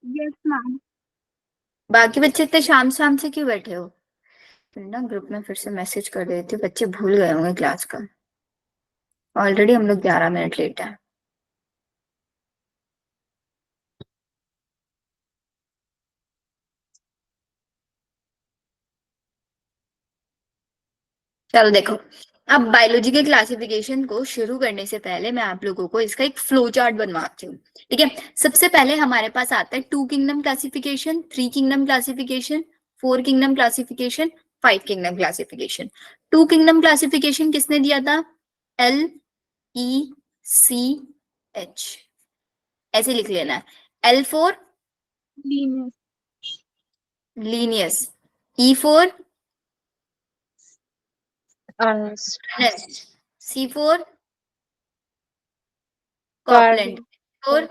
Yes ma'am. बाकी बच्चे इतने शाम शाम से क्यों बैठे हो? फिर ना ग्रुप में फिर से मैसेज कर देती हूँ, बच्चे भूल गए होंगे क्लास का। ऑलरेडी हम लोग 11 मिनट लेट है। चलो देखो, अब बायोलॉजी के क्लासिफिकेशन को शुरू करने से पहले मैं आप लोगों को इसका एक फ्लो चार्ट बनवाती हूँ। ठीक है, सबसे पहले हमारे पास आता है 2 kingdom classification, 3 kingdom classification, 4 kingdom classification, 5 kingdom classification. 2 kingdom classification किसने दिया था? LECH, ऐसे लिख लेना है। L for Linnaeus. Linnaeus, E for Honest. C for Copeland, और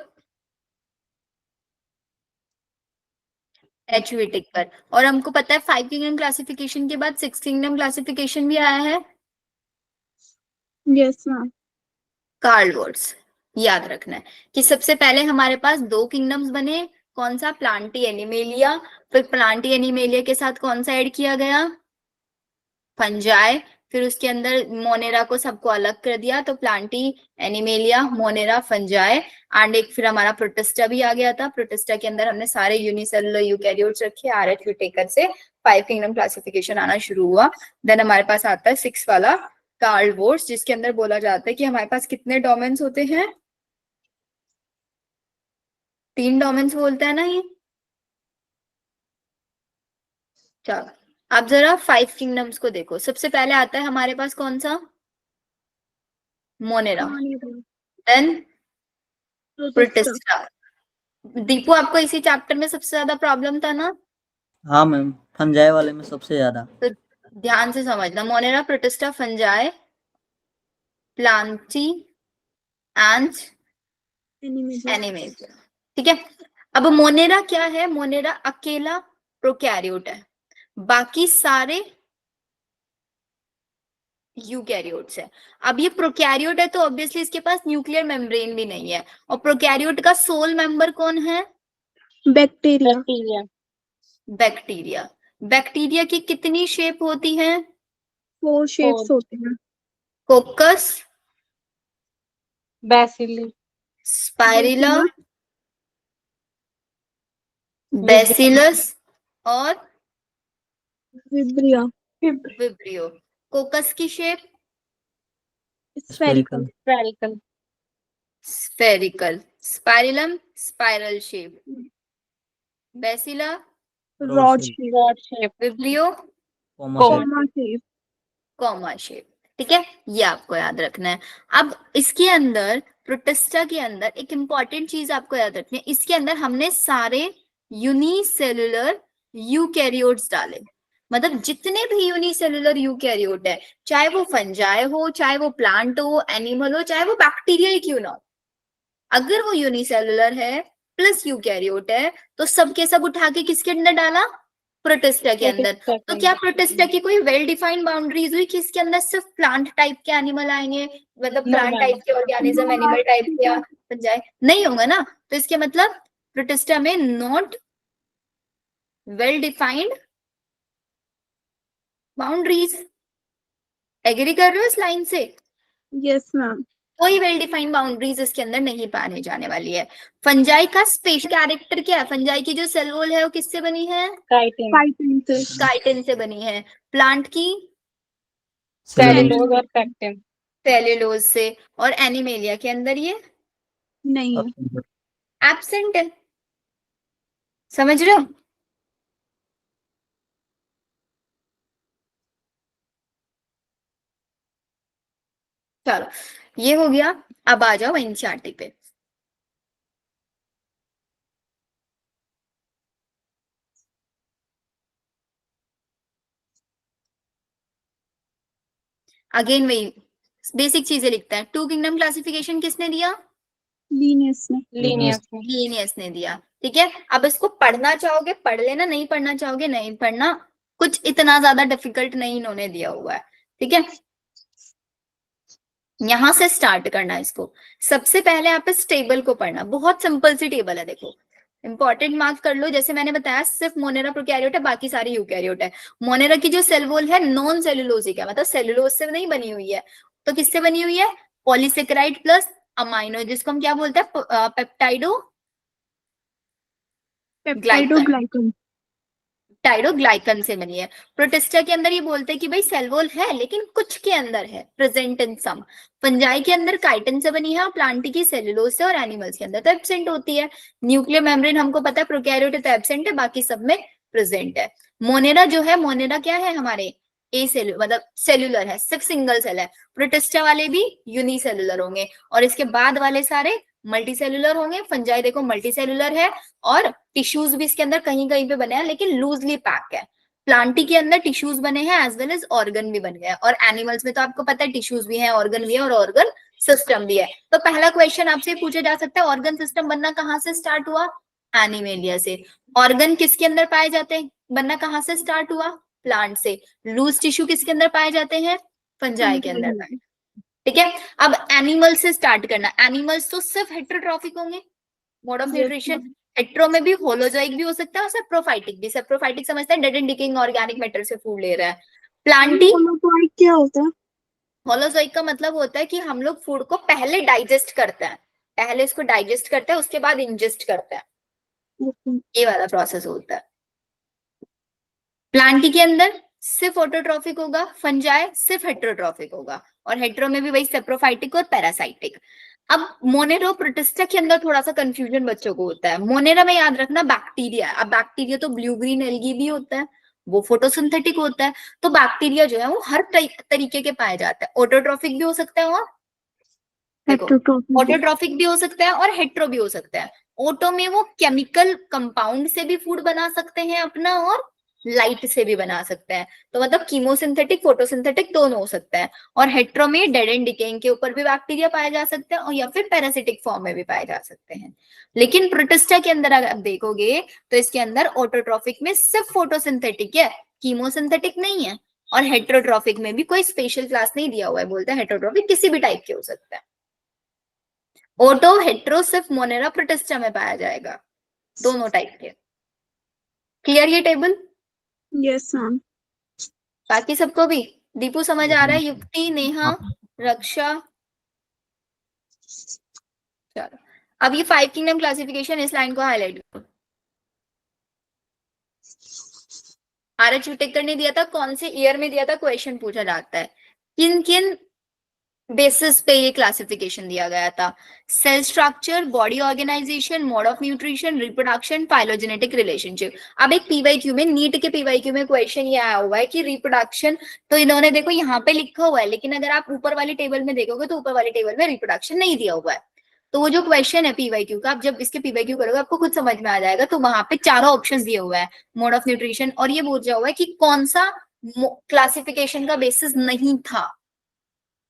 H विटिकर। और हमको पता है 5 किंगडम क्लासिफिकेशन के बाद 6 किंगडम क्लासिफिकेशन भी आया है, यस मैम। Karl verse. याद रखना है कि सबसे पहले हमारे पास 2 किंगडम्स बने, कौन सा? Plantae animalia. फिर प्लांटी एनिमेलिया के साथ कौन सा ऐड किया गया? फंजाई। फिर उसके अंदर मोनेरा को सबको अलग कर दिया, तो Plantae animalia, Monera, fungi. And एक फिर हमारा प्रोटिस्टा भी आ गया था। प्रोटिस्टा के अंदर हमने सारे यूनिसेलुलर यूकैरियोट्स रखे, RH विटेकर से 5 किंगडम क्लासिफिकेशन आना शुरू हुआ। देन हमारे पास आता है 6 वाला कार्ल वोर्स, जिसके अंदर बोला जाता है कि हमारे पास कितने डोमेन्स होते हैं? 3 डोमेन्स बोलता है ना ये। चलो अब जरा 5 किंगडम्स को देखो। सबसे पहले आता है हमारे पास कौन सा? मोनेरा। Then protista. दीपू, आपको इसी चैप्टर में सबसे ज्यादा प्रॉब्लम था ना? हाँ मैम, फंजाई वाले में सबसे ज्यादा। तो ध्यान से समझना, Monera, protista, fungi, Plantae and animalia. ठीक है, अब मोनेरा क्या है? मोनेरा अकेला प्रोकैरियोट है, बाकी सारे यूकैरियोट्स है। अब ये प्रोकैरियोट है तो ऑब्वियसली इसके पास न्यूक्लियर मेम्ब्रेन भी नहीं है। और प्रोकैरियोट का सोल मेंबर कौन है? बैक्टीरिया। बैक्टीरिया। बैक्टीरिया की कितनी शेप होती है? 4 शेप्स होते हैं। कोकस, Bacilli. स्पाइरिला, बेसिलस और विब्रिया। विब्रियो। कोकस की shape spherical. Spherical. Spherical, spirillum spiral shape, bacilli rod shape. Rod shape. Vibrio comma shape. Comma shape. ठीक है, ये आपको याद रखना है। अब इसके अंदर, प्रोटिस्टा के अंदर एक इंपॉर्टेंट चीज आपको याद रखनी है, इसके अंदर हमने सारे यूनिसेलुलर यूकैरियोट्स डाले। मतलब जितने भी यूनिसेलुलर यूकैरियोट है, चाहे वो फंजाई हो, चाहे वो प्लांट हो, एनिमल हो, चाहे वो बैक्टीरिया ही क्यों ना हो, अगर वो यूनिसेलुलर है प्लस यूकैरियोट है, तो सब के सब उठा के किसके अंदर डाला? प्रोटिस्टा के अंदर। तो क्या प्रोटिस्टा की कोई वेल डिफाइंड बाउंड्रीज हुई कि इसके अंदर सिर्फ प्लांट टाइप के एनिमल आएंगे, मतलब प्लांट टाइप के ऑर्गेनिज्म, एनिमल टाइप के या फंजाई? नहीं होगा ना। तो इसके मतलब प्रोटिस्टा में not well defined boundaries. Agree कर रहे हो इस लाइन से? Yes ma'am. कोई वेल डिफाइंड बाउंड्रीज इसके अंदर नहीं पाने जाने वाली है। फंजाई का स्पेशल कैरेक्टर क्या है? फंजाई की जो सेल वॉल है वो किससे बनी है? Chitin. काइटिन से। काइटिन से बनी है। प्लांट की Cellulose और pectin. सेल्यूलोज से। और एनिमेलिया के अंदर ये नहीं है। एब्सेंट है। समझ रहे हो? चलो ये हो गया। अब आ जाओ एनसीईआरटी पे। अगेन वही बेसिक चीजें लिखता है। 2 किंगडम क्लासिफिकेशन किसने दिया? लीनियस में। Linnaeus. लीनियस ने दिया। ठीक है, अब इसको पढ़ना चाहोगे पढ़ लेना, नहीं पढ़ना चाहोगे नहीं पढ़ना। कुछ इतना ज्यादा डिफिकल्ट नहीं इन्होंने दिया हुआ है। ठीक है, यहां से स्टार्ट करना इसको। सबसे पहले आप इस टेबल को पढ़ना, बहुत सिंपल सी टेबल है। देखो इंपॉर्टेंट मार्क कर लो, जैसे मैंने बताया सिर्फ मोनेरा प्रोकैरियोट है, बाकी सारे यूकैरियोट है। मोनेरा की जो सेल वॉल है नॉन सेलुलोजिक है, मतलब सेलुलोज से नहीं बनी हुई है, तो किससे बनी हुई है? पॉलीसेकेराइड प्लस अमाइनो, जिसको हम क्या बोलते हैं? पेप्टाइडो पेप्टाइडोग्लाइकन। टाइडोग्लाइकन से बनी है। प्रोटिस्टा के अंदर ये बोलते हैं कि भाई सेल वॉल है लेकिन कुछ के अंदर है, प्रेजेंट इन सम। फंजाई के अंदर काइटिन से बनी है, और प्लांटी की सेलुलोज से, और एनिमल्स के अंदर तो एब्सेंट होती है। न्यूक्लियर मेम्ब्रेन हमको पता है प्रोकैरियोट तो एब्सेंट है, बाकी सब में प्रेजेंट है। मोनेरा जो है, मोनेरा क्या है हमारे? ए सेलुलर, मतलब सेल्यूलर है, सिर्फ सिंगल सेल है। प्रोटिस्टा वाले भी यूनिसेलुलर होंगे, और इसके बाद वाले सारे मल्टी सेलुलर होंगे। फंजाई देखो मल्टी सेलुलर है, और टिश्यूज भी इसके अंदर कहीं कहीं पे बने हैं लेकिन लूजली पैक है। प्लांटी के अंदर टिश्यूज बने हैं एज वेल एज ऑर्गन भी बन गए हैं, और एनिमल्स में तो आपको पता है टिश्यूज भी हैं, ऑर्गन भी है, और ऑर्गन सिस्टम भी है। तो पहला क्वेश्चन आपसे पूछा जा सकता है, ऑर्गन सिस्टम बनना कहाँ से स्टार्ट हुआ? एनिमेलिया से। ऑर्गन किसके अंदर पाए जाते हैं? बनना कहाँ से स्टार्ट हुआ? प्लांट से। लूज टिश्यू किसके अंदर पाए जाते हैं? फंजाई के अंदर पाए। ठीक है, अब एनिमल से स्टार्ट करना। एनिमल्स तो सिर्फ हेटेरोट्रॉफिक होंगे, मोड ऑफ न्यूट्रिशन। हेट्रो में भी होलोजोइक भी हो सकता है और सेप्रोफाइटिक भी। सेप्रोफाइटिक समझते हैं dead and decaying organic matter से फूड ले रहा है। प्लांटी, होलोजोइक क्या होता है? होलोजोइक का मतलब होता है कि हम लोग फूड को पहले डाइजेस्ट करते हैं, पहले इसको डाइजेस्ट करते हैं उसके बाद इंजेस्ट करते हैं, ये वाला प्रोसेस होता है। प्लांटी के अंदर सिर्फ ऑटोट्रॉफिक होगा, फंजाई सिर्फ हेटेरोट्रॉफिक होगा, और हेटेरो में भी वही सेप्रोफाइटिक और पैरासाइटिक। अब मोनेरा प्रोटिस्टा के अंदर थोड़ा सा कंफ्यूजन बच्चों को होता है। मोनेरा में याद रखना बैक्टीरिया, अब बैक्टीरिया तो ब्लू ग्रीन एल्गी भी होता है, वो फोटोसिंथेटिक होता है। तो बैक्टीरिया जो है वो हर तरीके के पाए जाते हैं, ऑटोट्रॉफिक भी हो सकता है, और देखो ऑटोट्रॉफिक भी हो सकता है और हेटेरो भी हो सकता है। ऑटो में वो केमिकल कंपाउंड से भी फूड बना सकते हैं अपना, और लाइट से भी बना सकते हैं, तो मतलब कीमोसिंथेटिक फोटोसिंथेटिक दोनों हो सकता है। और हेटेरो में डेड एंड डिकेइंग के ऊपर भी बैक्टीरिया पाए जा सकते हैं, और या फिर पैरासिटिक फॉर्म में भी पाए जा सकते हैं। लेकिन प्रोटिस्टा के अंदर अगर आप देखोगे तो इसके अंदर ऑटोट्रॉफिक में सिर्फ फोटोसिंथेटिक है, कीमोसिंथेटिक नहीं है। और हेटेरोट्रॉफिक में भी कोई स्पेशल क्लास नहीं दिया हुआ है, बोलते हैं हेटेरोट्रॉफिक किसी भी टाइप के हो सकता है। ऑटो हेटेरो सिर्फ मोनेरा प्रोटिस्टा में पाया जाएगा, दोनों टाइप के। क्लियर ये टेबल? Yes ma'am. बाकी सबको भी दीपू समझ आ रहा है? युक्ति, नेहा, रक्षा, चलो अब ये 5 किंगडम क्लासिफिकेशन, इस लाइन को हाईलाइट करो। आरएच विटेकर ने दिया था, कौन से ईयर में दिया था क्वेश्चन पूछा जाता है। किन किन बेसिस पे ये क्लासिफिकेशन दिया गया था? Cell structure, body organisation, mode of nutrition, reproduction, phylogenetic relationship. अब एक पीवाईक्यू में, नीट के पीवाईक्यू में क्वेश्चन ये आया हुआ है कि रिप्रोडक्शन, तो इन्होंने देखो यहाँ पे लिखा हुआ है, लेकिन अगर आप ऊपर वाली टेबल में देखोगे तो ऊपर वाली टेबल में रिप्रोडक्शन नहीं दिया हुआ है। तो वो जो क्वेश्चन है पीवाईक्यू का, आप जब इसके पीवाईक्यू करोगे आपको खुद समझ में आ जाएगा। तो वहां पे चारों ऑप्शन दिए हुए हैं, मोड ऑफ न्यूट्रिशन, और ये पूछा हुआ है कि कौन सा क्लासिफिकेशन का बेसिस नहीं था,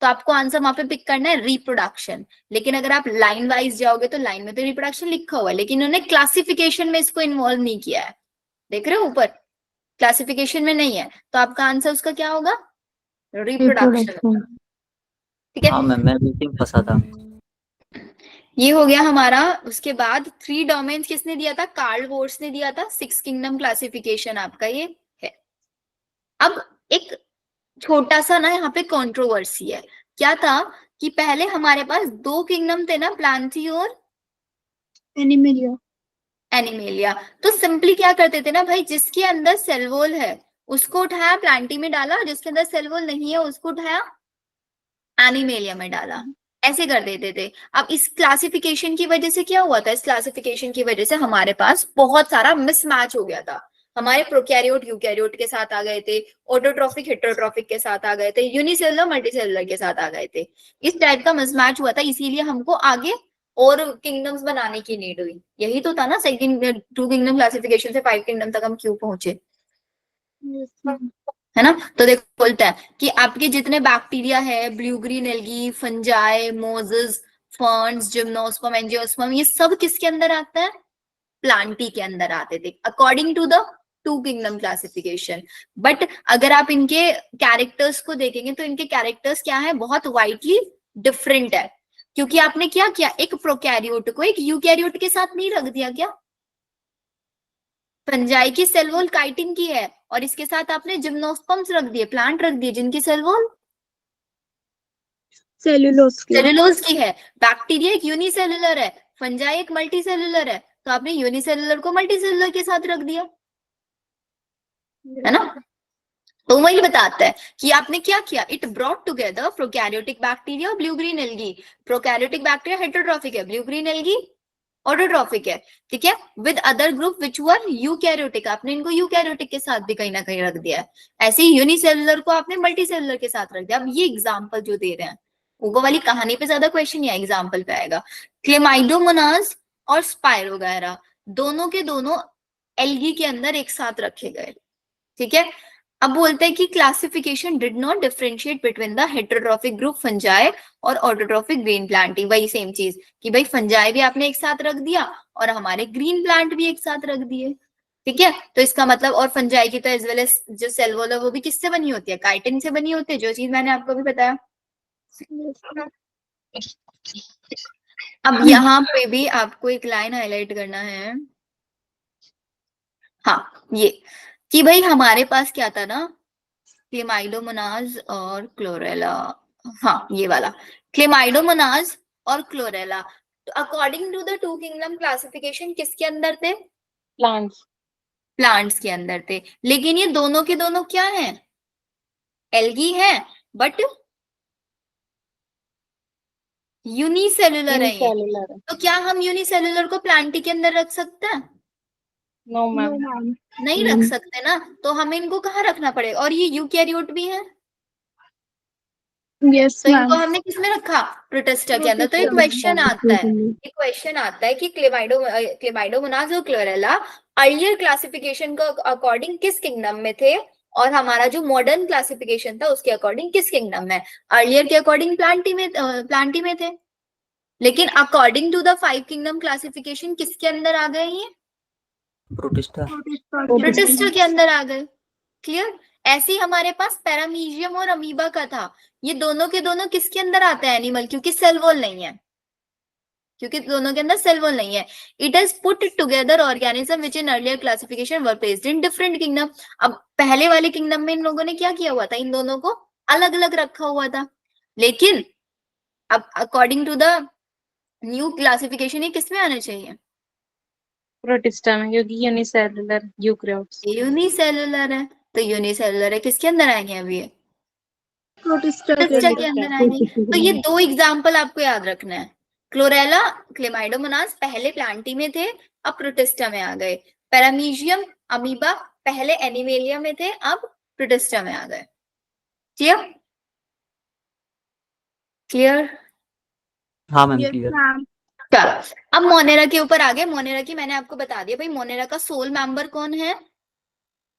तो आपको आंसर वहां पे पिक करना है रिप्रोडक्शन। लेकिन अगर आप लाइन वाइज जाओगे तो लाइन में तो रिप्रोडक्शन लिखा हुआ है, लेकिन उन्होंने क्लासिफिकेशन में इसको इन्वॉल्व नहीं किया है। देख रहे हो ऊपर क्लासिफिकेशन में नहीं है, तो आपका आंसर उसका क्या होगा? रिप्रोडक्शन। ठीक है, हाँ मैम, मैं मीटिंग फंसा था। ये हो गया हमारा। उसके बाद 3 डोमेन्स किसने दिया था? कार्ल वोर्स ने दिया था। 6 किंगडम क्लासिफिकेशन आपका ये है। अब एक छोटा सा ना यहाँ पे कंट्रोवर्सी है। क्या था कि पहले हमारे पास 2 किंगडम थे ना, प्लांटी और एनिमेलिया। एनिमेलिया। तो सिंपली क्या करते थे ना भाई, जिसके अंदर सेल वॉल है उसको उठाया प्लांटी में डाला, जिसके अंदर सेल वॉल नहीं है उसको उठाया एनिमेलिया में डाला, ऐसे कर देते थे। अब इस क्लासिफिकेशन की वजह से क्या हुआ था? इस क्लासिफिकेशन की वजह से हमारे पास बहुत सारा मिसमैच हो गया था। हमारे प्रोकैरियोट यूकैरियोट के साथ आ गए थे, ऑटोट्रॉफिक हेटेरोट्रॉफिक के साथ आ गए थे, यूनिसेलुलर मल्टीसेलुलर के साथ आ गए थे। इस टाइप का मिसमैच हुआ था, इसीलिए हमको आगे और किंगडम्स बनाने की नीड हुई। यही तो था ना, सेकंड 2 किंगडम क्लासिफिकेशन से 5 किंगडम तक हम क्यों पहुंचे, है ना? तो देखो बोलता है कि आपके जितने बैक्टीरिया है, blue green algae, fungi, Moses, ferns, gymnosperm, angiosperm, ये सब किसके अंदर आता है? प्लांटी के अंदर आते थे, according to the 2 kingdom classification. But अगर आप इनके कैरेक्टर्स को देखेंगे तो इनके कैरेक्टर्स क्या है? बहुत वाइडली डिफरेंट है। क्योंकि आपने क्या किया, एक प्रोकैरियोट को एक यूकैरियोट के साथ नहीं रख दिया क्या? फंजाई की सेल वॉल काइटिन की है और इसके साथ आपने जिम्नोस्पर्म्स रख दिए, प्लांट रख दिए जिनकी सेल वॉल सेल्यूलोज की। सेलुलोज की है। बैक्टीरिया एक यूनिसेलुलर है, फंजाई एक मल्टीसेलुलर है, तो आपने यूनिसेलुलर को मल्टीसेलुलर के साथ रख दिया, है ना। तो वही बताता है कि आपने क्या किया, it brought together prokaryotic bacteria blue green algae. Prokaryotic bacteria heterotrophic है, ब्लू ग्रीन एल्गी ऑटोट्रॉफिक है, ठीक है, with other group which were eukaryotic, आपने इनको यूकैरियोटिक के साथ भी कहीं ना कहीं रख दिया है। ऐसे ही यूनिसेलुलर को आपने मल्टीसेलुलर के साथ रख दिया। अब ये एग्जाम्पल जो दे रहे हैं, वो वाली कहानी पे ज्यादा क्वेश्चन या एग्जाम्पल पे आएगा। क्लेमाइडोमोनास और स्पायरोगायरा दोनों के दोनों एल्गी के अंदर एक साथ रखे गए, ठीक है। अब बोलते हैं कि classification did not differentiate between the heterotrophic group fungi और ऑटोट्रॉफिक ग्रीन प्लांट। वही सेम चीज कि भाई फंजाई भी आपने एक साथ रख दिया और हमारे ग्रीन प्लांट भी एक साथ रख दिए, ठीक है। तो इसका मतलब, और फंजाई की तो एज वेल एज जो सेल वॉल है वो भी किससे बनी होती है, काइटिन से बनी होती है, जो चीज मैंने आपको भी बताया। अब यहाँ पे भी आपको एक लाइन हाईलाइट करना है, हाँ, ये कि भाई हमारे पास क्या था ना, क्लेमाइडोमोनाज और क्लोरेला, हाँ ये वाला क्लेमाइडोमोनाज और क्लोरेला। तो according to the two kingdom classification किसके अंदर थे, प्लांट्स। प्लांट्स के अंदर थे, लेकिन ये दोनों के दोनों क्या हैं, एल्गी है, बट यूनिसेलुलर है ये। यूनिसेलुलर। तो क्या हम यूनिसेलुलर को प्लांटी के अंदर रख सकते हैं, नो नो मैम। मैम। नहीं रख सकते ना, तो हमें इनको कहाँ रखना पड़ेगा, और ये यूकैरियोट भी है, यस तो इनको मैम। हमने किसमें रखा, प्रोटिस्टा के अंदर। तो एक क्वेश्चन आता है, एक क्वेश्चन आता है कि क्लेमाइडोमोनास और क्लोरेला अर्लियर क्लासिफिकेशन को अकॉर्डिंग किस किंगडम में थे, और हमारा जो मॉडर्न क्लासिफिकेशन था उसके अकॉर्डिंग किस किंगडम में। अर्लियर के अकॉर्डिंग प्लांटी में थे, लेकिन according to the 5 kingdom classification किसके अंदर आ गए, ये प्रोटिस्टा। प्रोटिस्टा के अंदर आ गए। क्लियर। ऐसे ही हमारे पास पैरामीशियम और अमीबा का था, ये दोनों के दोनों किसके अंदर आते हैं, एनिमल, क्योंकि सेल वॉल नहीं है, क्योंकि दोनों के अंदर सेल वॉल नहीं है। It has put together organism which in earlier classification were placed in different kingdom. अब पहले वाले किंगडम में इन लोगों ने क्या किया हुआ था, इन दोनों को अलग अलग रखा हुआ था, लेकिन अब according to the new classification ये किसमें आना चाहिए, प्रोटिस्टा में, क्योंकि यूनिसेलुलर यूकैरियोट्स। यूनिसेलुलर है, तो यूनिसेलुलर है, किसके अंदर आएंगे अब ये, प्रोटिस्टा प्रोटिस्टा के अंदर आएंगे। तो ये दो एग्जाम्पल आपको याद रखना है, क्लोरेला क्लेमाइडोमोनास पहले प्लांटी में थे, अब प्रोटिस्टा में आ गए। पैरामीशियम अमीबा पहले एनिमेलिया में थे, अब प्रोटिस्टा में आ गए। Clear, clear. हाँ मैम यस क्लियर। मैम। चलो अब मोनेरा के ऊपर आ गए। मोनेरा की मैंने आपको बता दिया भाई, मोनेरा का सोल मेंबर कौन है,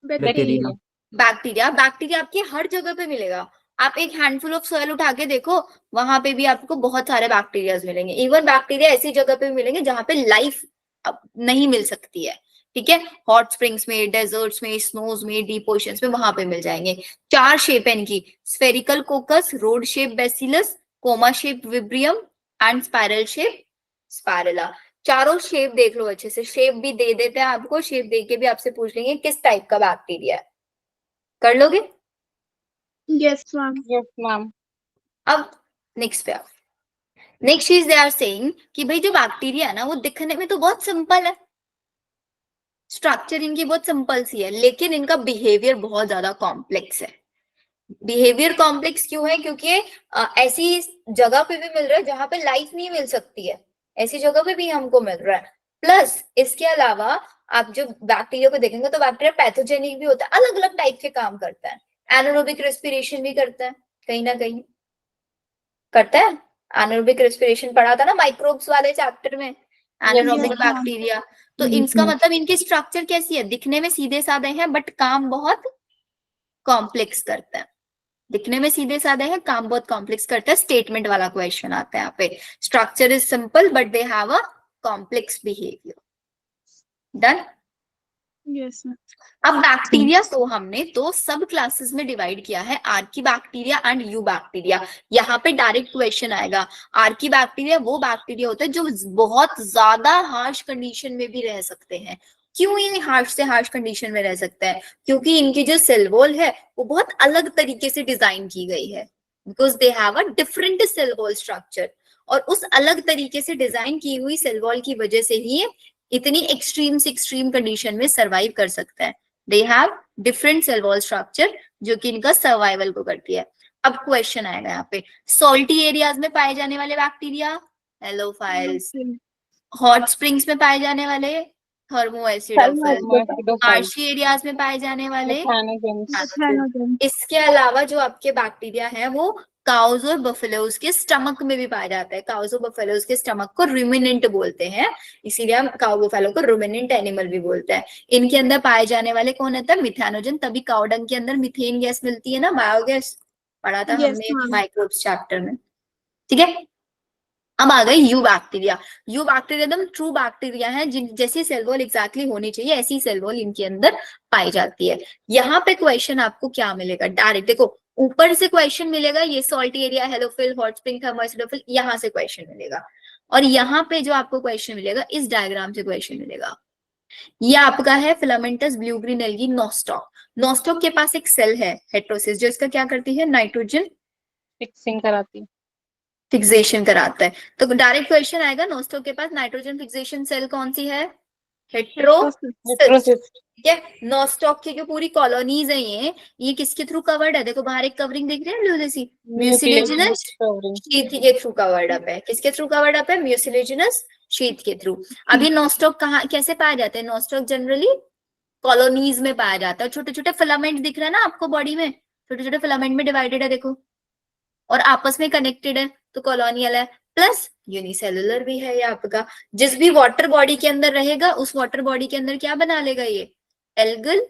बैक्टीरिया। बैक्टीरिया। बैक्टीरिया आपकी हर जगह पे मिलेगा, आप एक हैंडफुल ऑफ सॉइल उठा के देखो, वहां पे भी आपको बहुत सारे बैक्टीरिया मिलेंगे। इवन बैक्टीरिया ऐसी जगह पे भी मिलेंगे जहां पे लाइफ नहीं मिल सकती है, ठीक है, हॉट स्प्रिंग्स में, डेजर्ट्स में, स्नोज में, डीप ओशंस में, वहां पे मिल जाएंगे। 4 शेप है इनकी, spherical coccus, rod shape bacillus, comma shape vibrio and spiral shape spirilla. चारों शेप देख लो अच्छे से, शेप भी दे देते हैं आपको, शेप दे के भी आपसे पूछ लेंगे किस टाइप का बैक्टीरिया है, कर लोगे। Yes ma'am. Yes ma'am. अब नेक्स्ट पे आओ। नेक्स्ट चीज दे आर सेइंग कि भाई जो बैक्टीरिया है ना वो दिखने में तो बहुत सिंपल है, स्ट्रक्चर इनकी बहुत सिंपल सी है, लेकिन इनका बिहेवियर बहुत ज्यादा कॉम्प्लेक्स है। बिहेवियर कॉम्प्लेक्स क्यों है, क्योंकि ऐसी जगह पे भी मिल रहा है जहां पे लाइफ नहीं मिल सकती है, ऐसी जगह पे भी हमको मिल रहा है। प्लस इसके अलावा आप जो बैक्टीरिया को देखेंगे तो बैक्टीरिया पैथोजेनिक भी होता है, अलग अलग टाइप के काम करता है, एनारोबिक रेस्पिरेशन भी करता है, कहीं ना कहीं करता है। एनारोबिक रेस्पिरेशन पढ़ा था ना माइक्रोब्स वाले चैप्टर में, एनारोबिक yes, बैक्टीरिया। तो इसका मतलब इनकी स्ट्रक्चर कैसी है, दिखने में सीधे साधे हैं बट काम बहुत कॉम्प्लेक्स करता है। दिखने में सीधे साधे हैं, काम बहुत कॉम्प्लेक्स करता है। स्टेटमेंट वाला क्वेश्चन आता है यहाँ पे, structure is simple but they have a complex behaviour. Done. Yes ma'am. अब बैक्टीरिया को हमने दो सब क्लासेस में डिवाइड किया है, Archie bacteria and you bacteria. यहाँ पे डायरेक्ट क्वेश्चन आएगा, आर्की बैक्टीरिया वो बैक्टीरिया होता है जो बहुत ज्यादा हार्श कंडीशन में भी रह सकते हैं, क्यों ये हार्श से हार्श कंडीशन में रह सकता है? क्योंकि इनकी जो सेल वॉल है वो बहुत अलग तरीके से डिजाइन की गई है, because they have a different cell wall structure. और उस अलग तरीके से डिजाइन की हुई सेल वॉल की वजह से ही इतनी एक्सट्रीम से एक्सट्रीम कंडीशन में सर्वाइव कर सकता है। They have different cell wall structure जो कि इनका सर्वाइवल को करती है। अब क्वेश्चन आएगा यहाँ पे, सॉल्टी एरियाज में पाए जाने वाले बैक्टीरिया हेलोफाइल्स, हॉट स्प्रिंग्स में पाए जाने वाले थर्मोएसिडोफिल, Mosquitophile, मार्शी एरियाज में पाए जाने वाले Methanogens, Methanogens. इसके अलावा जो आपके बैक्टीरिया है वो काउज और बफेलोज के स्टमक में भी पाया जाता है। काउज और बफेलोज के स्टमक को रुमिनेंट बोलते हैं, इसीलिए हम काउ बफेलो को रुमिनेंट एनिमल भी बोलते हैं। इनके अंदर पाए जाने वाले कौन होता है? मिथेनोजन। तभी काउडंग के अंदर मिथेन गैस मिलती है ना, बायोगैस, पढ़ा था Yes, हमने ma'am. माइक्रोब्स चैप्टर में। ठीक है, अब आ गए यू बैक्टीरिया। यू बैक्टीरिया एकदम ट्रू बैक्टीरिया है, जिन जैसी सेल वॉल एग्जैक्टली होनी चाहिए ऐसी सेल वॉल इनके अंदर पाई जाती है। यहाँ पे क्वेश्चन आपको क्या मिलेगा? डायरेक्ट देखो, ऊपर से क्वेश्चन मिलेगा, ये सॉल्टी एरिया, हेलोफिल, हॉट स्प्रिंग, थर्मोएसिडोफिल, यहाँ से क्वेश्चन मिलेगा। और यहाँ पे जो आपको क्वेश्चन मिलेगा, इस डायग्राम से क्वेश्चन मिलेगा। ये आपका है filamentous blue green algae Nostoc. Nostoc के पास एक सेल है हेट्रोसिस, जो इसका क्या करती है? नाइट्रोजन fixing कराती है। फिक्सेशन कराता है। तो डायरेक्ट क्वेश्चन आएगा, नोस्टॉक के पास नाइट्रोजन फिक्सेशन सेल कौन सी है? हेट्रोसिस। Heterocyst, ठीक है, नोस्टॉक की जो पूरी कॉलोनीज है ये किसके थ्रू कवर्ड है? देखो बाहर एक कवरिंग दिख रही है ब्लू जैसी, म्यूसिलेजिनस covering, शीथ के थ्रू कवर्ड अप है। किसके थ्रू कवर्ड अप है? म्यूसिलेजिनस शीथ के थ्रू। अब ये नोस्टॉक कहाँ कैसे पाया जाता है? नोस्टॉक जनरली कॉलोनीज में पाया जाता है। छोटे छोटे फिलामेंट दिख रहा है ना आपको बॉडी में, छोटे छोटे फिलामेंट में डिवाइडेड है देखो, और आपस में कनेक्टेड है, तो कॉलोनियल है। प्लस यूनिसेलुलर भी है ये आपका। जिस भी वाटर बॉडी के अंदर रहेगा उस वाटर बॉडी के अंदर क्या बना लेगा? ये एल्गल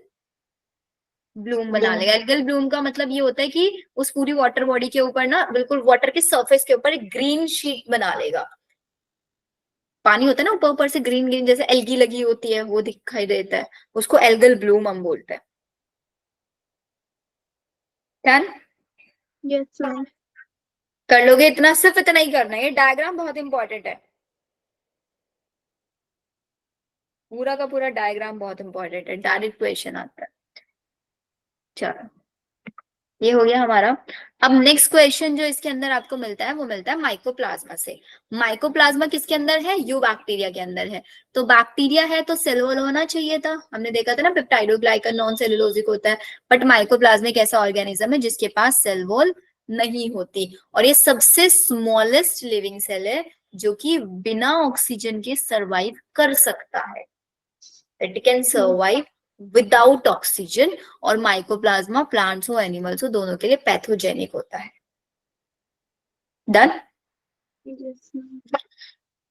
ब्लूम बना लेगा। एल्गल ब्लूम का मतलब ये होता है कि उस पूरी वाटर बॉडी के ऊपर ना, बिल्कुल वाटर के सरफेस के ऊपर एक ग्रीन शीट बना लेगा। पानी होता है ना ऊपर ऊपर से ग्रीन ग्रीन जैसे एल्गी लगी होती है, वो दिखाई देता है, उसको एल्गल ब्लूम हम बोलते हैं। डन? Yes, ma'am. कर लोगे इतना? सिर्फ इतना ही करना है, ये डायग्राम बहुत इंपॉर्टेंट है। पूरा का पूरा डायग्राम बहुत इंपॉर्टेंट है, डायरेक्ट क्वेश्चन आता है। चलो, ये हो गया हमारा। अब नेक्स्ट क्वेश्चन जो इसके अंदर आपको मिलता है वो मिलता है माइकोप्लाज्मा से। माइकोप्लाज्मा किसके अंदर है? यू बैक्टीरिया के अंदर है। तो बैक्टीरिया है तो सेल वॉल होना चाहिए था, हमने देखा था ना, पेप्टाइडोग्लाइकन नॉन सेलुलोजिक होता है। बट माइकोप्लाज्मा एक ऐसा ऑर्गेनिज्म है जिसके पास सेल वॉल नहीं होती, और ये सबसे स्मॉलेस्ट लिविंग सेल है जो कि बिना ऑक्सीजन के सर्वाइव कर सकता है। It can survive without oxygen. और माइकोप्लाज्मा प्लांट्स हो एनिमल्स हो दोनों के लिए पैथोजेनिक होता है। Done? Yes, ma'am.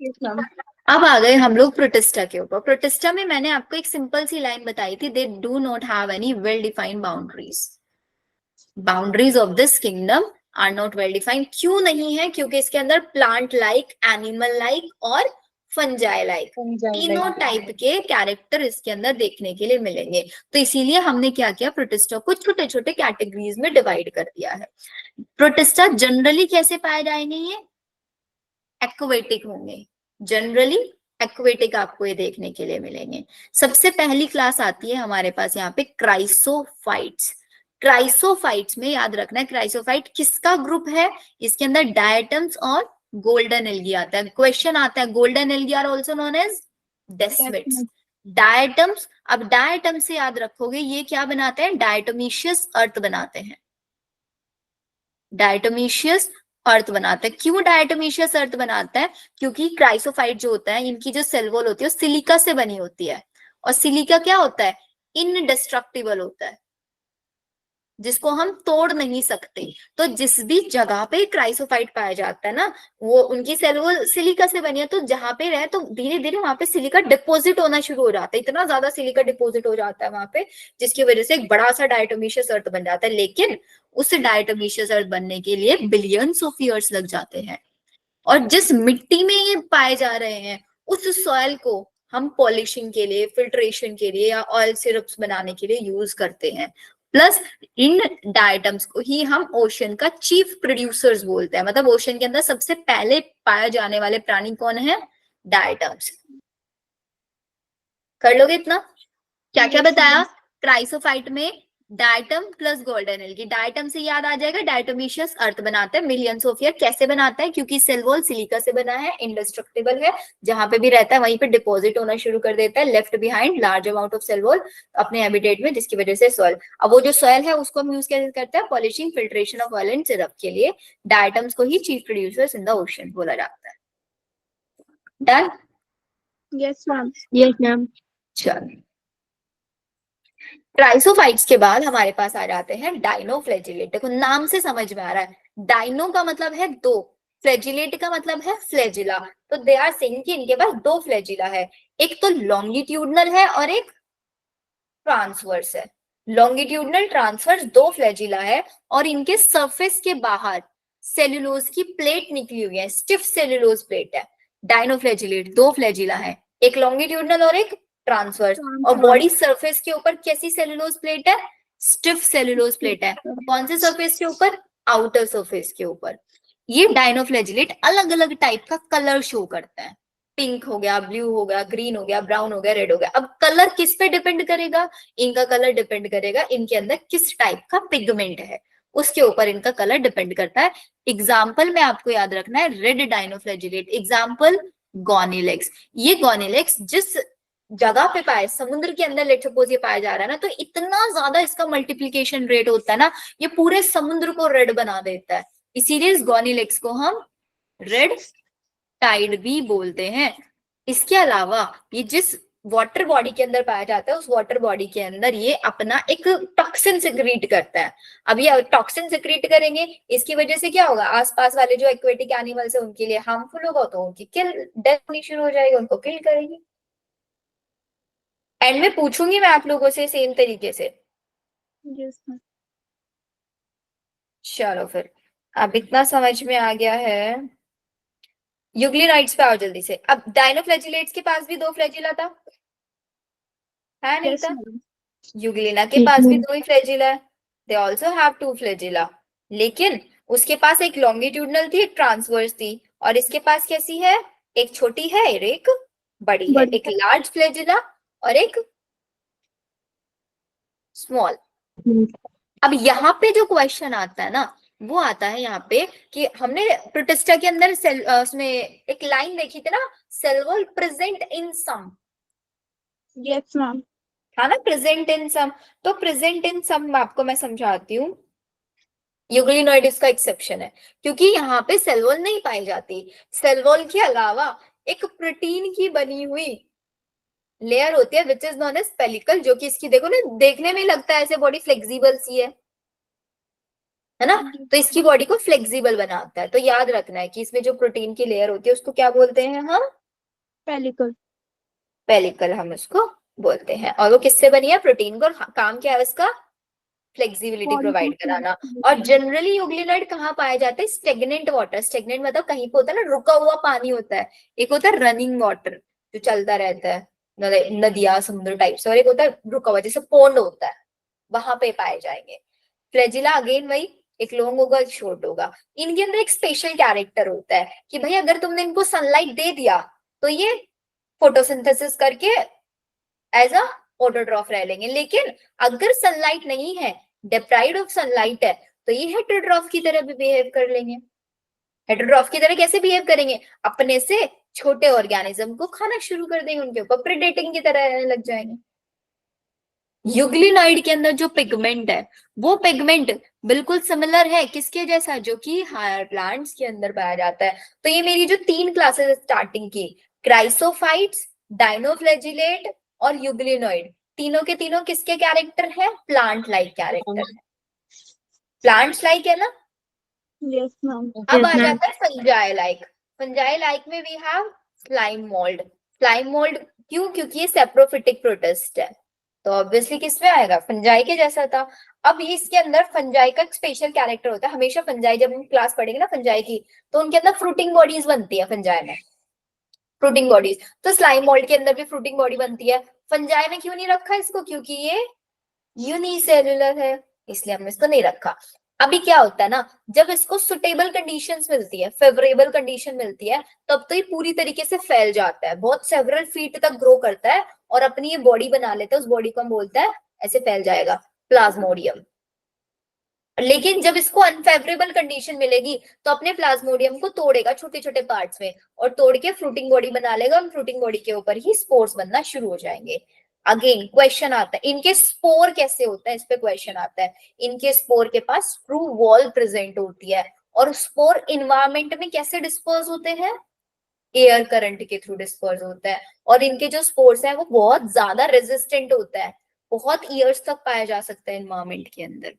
Yes, ma'am. अब आ गए हम लोग प्रोटिस्टा के ऊपर। प्रोटिस्टा में मैंने आपको एक सिंपल सी लाइन बताई थी, they do not have any well defined boundaries. Boundaries of this kingdom are not well defined. क्यों नहीं है? क्योंकि इसके अंदर प्लांट लाइक, एनिमल लाइक और फंजाई लाइक तीनों टाइप के कैरेक्टर इसके अंदर देखने के लिए मिलेंगे। तो इसीलिए हमने क्या किया, प्रोटिस्टा को छोटे छोटे कैटेगरीज में डिवाइड कर दिया है। प्रोटिस्टा जनरली कैसे पाए जाएंगे? ये एक्वेटिक होंगे, जनरली एक्वेटिक आपको ये देखने के लिए मिलेंगे। सबसे पहली क्लास आती है हमारे पास यहाँ पे क्राइसोफाइट्स। क्राइसोफाइट्स में याद रखना है, क्राइसोफाइट किसका ग्रुप है? इसके अंदर डायटम्स और गोल्डन एल्गी आता है। क्वेश्चन आता है, golden algae are also known as desmids. Diatoms, अब डायटम से याद रखोगे ये क्या बनाते हैं? डायटोमीशियस अर्थ बनाते हैं। डायटोमीशियस अर्थ बनाता है। क्यों डायटोमीशियस अर्थ बनाता है? क्योंकि क्राइसोफाइट जो होता है इनकी जो सेल वॉल होती है वो सिलिका से बनी होती है, और सिलिका क्या होता है? इनडेस्ट्रक्टिबल होता है, जिसको हम तोड़ नहीं सकते। तो जिस भी जगह पे क्राइसोफाइट पाया जाता है ना, वो उनकी सेल वॉल सिलिका से बनी है, तो जहां पे रहे तो धीरे धीरे वहां पे सिलिका डिपोजिट होना शुरू हो जाता है। इतना ज्यादा सिलिका डिपोजिट हो जाता है वहां पे, जिसकी वजह से एक बड़ा सा डायटोमीशियस अर्थ बन जाता है। लेकिन उस डायटोमीशियस अर्थ बनने के लिए बिलियंस ऑफ ईयर्स लग जाते हैं। और जिस मिट्टी में ये पाए जा रहे हैं उस सॉइल को हम पॉलिशिंग के लिए, फिल्ट्रेशन के लिए या ऑयल सिरप्स बनाने के लिए यूज करते हैं। प्लस इन डायटम्स को ही हम ओशन का चीफ प्रोड्यूसर्स बोलते हैं। मतलब ओशन के अंदर सबसे पहले पाए जाने वाले प्राणी कौन है? डायटम्स। कर लोगे इतना? क्या क्या Yes, बताया? ma'am. क्राइसोफाइट में diatom plus golden algae, diatom से याद आ जाएगा डायटोमिशियस अर्थ बनाता है, मिलियंस ऑफ ईयर कैसे बनाता है? क्योंकि सेल वॉल सिलिका से बना है, इंडेस्ट्रक्टिबल है, जहां पे भी रहता है वहीं पे डिपॉजिट होना शुरू कर देता है, left behind large amount of cell wall अपने हैबिटेट में, जिसकी वजह से सॉइल, अब वो जो सॉइल है उसको हम यूज कैसे करते हैं? Polishing, filtration of oil and syrup के लिए। डायटम्स को ही chief producers in the ocean बोला जाता है। Done? Yes, ma'am. Yes, ma'am. चलो, ट्राइसोफाइट्स के बाद हमारे पास आ जाते हैं डाइनोफ्लैजिलेट। देखो नाम से समझ में आ रहा है, डाइनो का मतलब है दो, फ्लैजिलेट का मतलब है फ्लैजिला, तो दे आर सेइंग कि इनके पास दो फ्लैजिला है, एक तो लॉन्गिट्यूडनल है और एक ट्रांसवर्स है। लॉन्गिट्यूडनल ट्रांसवर्स दो फ्लैजिला है और इनके सरफेस के बाहर सेल्यूलोज की प्लेट निकली हुई है, स्टिफ सेल्यूलोज प्लेट है। डाइनोफ्लैजिलेट दो फ्लैजिला है, एक लॉन्गिट्यूडनल और एक ट्रांसवर्स, और बॉडी सरफेस के ऊपर कैसी सेल्यूलोज प्लेट है? स्टिफ सेल्यूलोज प्लेट है। कौन से सरफेस के ऊपर? आउटर सरफेस के ऊपर। ये डाइनोफ्लैजिलेट अलग अलग टाइप का कलर शो करता है, पिंक हो गया, ब्लू हो गया, ग्रीन हो गया, ब्राउन हो गया, रेड हो गया। अब कलर किस पे डिपेंड करेगा? इनका कलर डिपेंड करेगा इनके अंदर किस टाइप का पिगमेंट है, उसके ऊपर इनका कलर डिपेंड करता है। एग्जाम्पल में आपको याद रखना है, रेड डाइनोफ्लैजिलेट, एग्जाम्पल गॉनिलेक्स। ये गॉनिलेक्स जिस जगह पे पाए, समुद्र के अंदर लेट्स सपोज ये पाया जा रहा है ना, तो इतना ज्यादा इसका मल्टीप्लीकेशन रेट होता है ना, ये पूरे समुद्र को रेड बना देता है। इसीलिए इस गॉनिलेक्स को हम रेड टाइड भी बोलते हैं। इसके अलावा ये जिस वाटर बॉडी के अंदर पाया जाता है, उस वाटर बॉडी के अंदर ये अपना एक टॉक्सिन सिक्रीट करता है। अब ये टॉक्सिन सिक्रीट करेंगे, इसकी वजह से क्या होगा? आसपास वाले जो एक्वेटिक एनिमल्स है उनके लिए हार्मफुल होगा, तो उनकी किल डेथ होनी शुरू हो जाएगी, उनको किल करेंगे। एंड में पूछूंगी मैं आप लोगों से सेम तरीके से। Yes, ma'am. चलो फिर, अब इतना समझ में आ गया है। यूग्लिनाइड्स पे आओ जल्दी से। अब डाइनोफ्लैजिलेट्स के पास भी दो फ्लैजिला था, है नहीं Yes, था? ma'am. यूग्लिना के पास भी दो ही फ्लैजिला है, they also have two flagella, लेकिन उसके पास एक लॉन्गिट्यूडनल थी, एक ट्रांसवर्स थी, और इसके पास कैसी है? एक छोटी है और एक बड़ी है, बड़ी एक लार्ज फ्लैजिला और एक स्मॉल। अब यहाँ पे जो क्वेश्चन आता है ना, वो आता है यहाँ पे कि हमने प्रोटिस्टा के अंदर उसमें एक लाइन देखी थी ना, cell wall present in some, Yes, ma'am. था ना, प्रेजेंट इन सम। तो प्रेजेंट इन सम आपको मैं समझाती हूँ। यूग्लिनॉइड इसका एक्सेप्शन है, क्योंकि यहाँ पे सेल वॉल नहीं पाई जाती। सेल वॉल के अलावा एक प्रोटीन की बनी हुई लेयर होती है which is known as pellicle, जो कि इसकी देखो ना, देखने में लगता है ऐसे बॉडी फ्लेक्सिबल सी है ना, तो इसकी बॉडी को फ्लेक्सिबल बनाता है। तो याद रखना है कि इसमें जो प्रोटीन की लेयर होती है उसको क्या बोलते हैं हम? Pellicle. पेलिकल हम उसको बोलते हैं। और वो किससे बनी है? प्रोटीन को। काम क्या है उसका? फ्लेक्सिबिलिटी प्रोवाइड कराना। और जनरली यूग्लिनाइड कहाँ पाया जाता है? Stagnant water. स्टेगनेंट मतलब कहीं पे होता है ना, रुका हुआ पानी होता है। एक होता है रनिंग वाटर जो चलता रहता है, नदियां समुद्र टाइप से, और एक होता है रुका हुआ जैसे पोंड होता है, वहां पे पाए जाएंगे। फ्लैजिला अगेन वही, एक लॉन्ग होगा एक शॉर्ट होगा। इनके अंदर एक स्पेशल कैरेक्टर होता है कि भाई अगर तुमने इनको सनलाइट दे दिया तो ये फोटोसिंथेसिस करके एज अ ऑटोट्रॉफ रह लेंगे, लेकिन अगर सनलाइट नहीं है, डिप्राइव्ड ऑफ सनलाइट है, तो ये हेटेरोट्रॉफ की तरह भी बिहेव कर लेंगे। हेटेरोट्रॉफ की तरह कैसे बिहेव करेंगे? अपने से छोटे ऑर्गेनिज्म को खाना शुरू कर देंगे, उनके ऊपर प्रेडेटिंग की तरह रहने लग जाएंगे। यूग्लिनाइड के अंदर जो पिगमेंट है, वो पिगमेंट बिल्कुल सिमिलर है किसके जैसा? जो कि हायर प्लांट्स के अंदर पाया जाता है। तो ये मेरी जो 3 क्लासेस स्टार्टिंग की, क्राइसोफाइट्स, डाइनोफ्लैजिलेट और यूग्लिनॉइड, तीनों के तीनों किसके कैरेक्टर है? प्लांट लाइक कैरेक्टर है। प्लांट्स लाइक है ना? Yes, ma'am. अब आ जाता है फंजाई लाइक। फंजाई लाइक में we have slime mould. Slime mould क्यों? क्योंकि ये सेप्रोफिटिक प्रोटिस्ट है, तो ऑब्वियसली किसमें आएगा? फंजाई के जैसा था। अब ये इसके अंदर फंजाई का एक स्पेशल कैरेक्टर होता है। हमेशा फंजाई जब हम क्लास पढ़ेंगे ना फंजाई की, तो उनके अंदर फ्रूटिंग बॉडीज बनती है। फंजाई में फ्रूटिंग बॉडीज, तो स्लाइम मोल्ड के अंदर भी फ्रूटिंग बॉडी बनती है। फंजाई में क्यों नहीं रखा इसको? क्योंकि ये यूनिसेल्युलर है, इसलिए हमने इसको नहीं रखा। अभी क्या होता है ना, जब इसको सुटेबल कंडीशंस मिलती है, फेवरेबल कंडीशन मिलती है, तब तो ये पूरी तरीके से फैल जाता है, बहुत सेवरल फीट तक ग्रो करता है और अपनी ये बॉडी बना लेता है, उस बॉडी को हम बोलते हैं, ऐसे फैल जाएगा, प्लाज्मोडियम। लेकिन जब इसको अनफेवरेबल कंडीशन मिलेगी तो अपने प्लाज्मोडियम को तोड़ेगा छोटे छोटे पार्ट्स में और तोड़ के फ्रूटिंग बॉडी बना लेगा, और फ्रूटिंग बॉडी के ऊपर ही स्पोर्स बनना शुरू हो जाएंगे। अगेन क्वेश्चन आता है, इनके स्पोर कैसे होता है, इस पे क्वेश्चन आता है। इनके स्पोर के पास ट्रू वॉल प्रेजेंट होती है, और स्पोर इन्वायरमेंट में कैसे डिस्पर्स होते हैं, एयर करंट के थ्रू डिस्पर्स होता है। और इनके जो स्पोर्स है वो बहुत ज्यादा रेजिस्टेंट होता है, बहुत ईयर्स तक पाया जा सकता है इन्वायरमेंट के अंदर।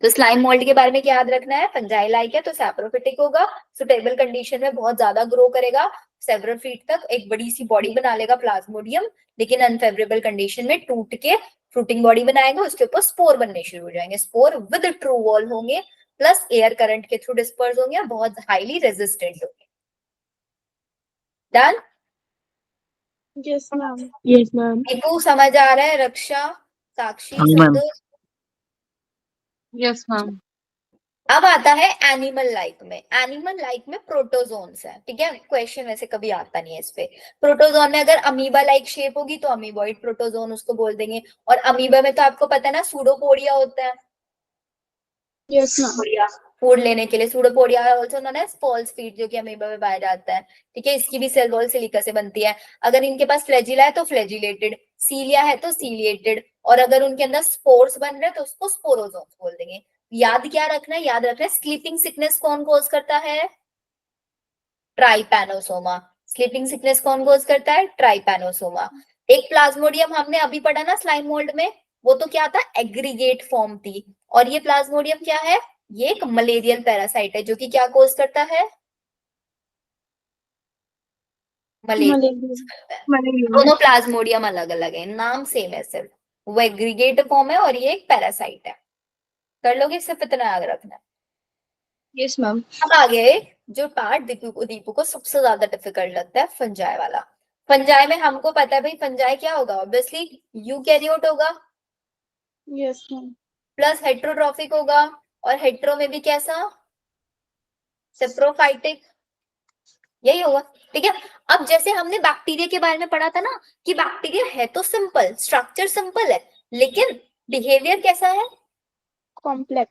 तो स्लाइम मोल्ड के बारे में क्या याद रखना है, फंजाई लाइक है तो सैप्रोफिटिक होगा, सुटेबल कंडीशन में बहुत ज्यादा ग्रो करेगा, सेवरल फीट तक एक बड़ी सी बॉडी बना लेगा प्लाज्मोडियम, लेकिन अनफेवरेबल कंडीशन में टूट के फ्रूटिंग बॉडी बनाएगा, उसके ऊपर स्पोर बनने शुरू हो जाएंगे। स्पोर विद ट्रू वॉल होंगे, प्लस एयर करंट के थ्रू डिस्पर्स होंगे, बहुत हाईली रेजिस्टेंट होंगे। Done? Yes, ma'am. Yes, ma'am. Deepu समझ आ रहा है? रक्षा, साक्षी, हाँ मैम। संतोष? Yes, ma'am. अब आता है एनिमल लाइक में। एनिमल लाइक में प्रोटोजोन्स है, ठीक है, क्वेश्चन वैसे कभी आता नहीं है इस पे। प्रोटोजोन में अगर अमीबा लाइक शेप होगी तो अमीबॉइड प्रोटोजोन उसको बोल देंगे, और अमीबा में तो आपको पता है ना सूडोपोडिया होता है, Yes, ma'am. फूड लेने के लिए। Pseudopodia also known as false feet, जो कि अमीबा में पाया जाता है, ठीक है। इसकी भी सेल वॉल सिलिका से बनती है। अगर इनके पास फ्लैजिला है तो फ्लैजिलेटेड, सीलिया है तो सीलिएटेड, और अगर उनके अंदर स्पोर्स बन रहे हैं तो उसको स्पोरोजोन्स बोल देंगे। याद क्या रखना है, याद रखना है स्लीपिंग सिकनेस कौन कोज करता है, ट्राइपैनोसोमा। स्लीपिंग सिकनेस कौन कोज करता है, ट्राइपैनोसोमा। एक प्लाज्मोडियम हमने अभी पढ़ा ना स्लाइम मोल्ड में, वो तो क्या था, एग्रीगेट फॉर्म थी, और ये प्लाज्मोडियम क्या है, ये एक मलेरियल पैरासाइट है, जो कि क्या कोज करता है, मलेरिया Malaria. करता है। Malaria. दोनों प्लाज्मोडियम अलग अलग है, नाम सेम है सिर्फ, वो एग्रीगेट फॉर्म है और ये एक पैरासाइट है। कर लोगे, सिर्फ इतना याद रखना है। Yes, ma'am. अब आगे जो पार्ट दीपू को सबसे ज्यादा डिफिकल्ट लगता है, फंजाई वाला। फंजाई में हमको पता है भाई, फंजाई क्या होगा, ऑब्वियसली यूकैरियोट होगा, Yes, ma'am. प्लस हेट्रोट्रॉफिक होगा, और हेट्रो में भी कैसा, सेप्रोफाइटिक, यही होगा, ठीक है। अब जैसे हमने बैक्टीरिया के बारे में पढ़ा था ना, कि बैक्टीरिया है तो सिंपल, स्ट्रक्चर सिंपल है, लेकिन बिहेवियर कैसा है, Complex.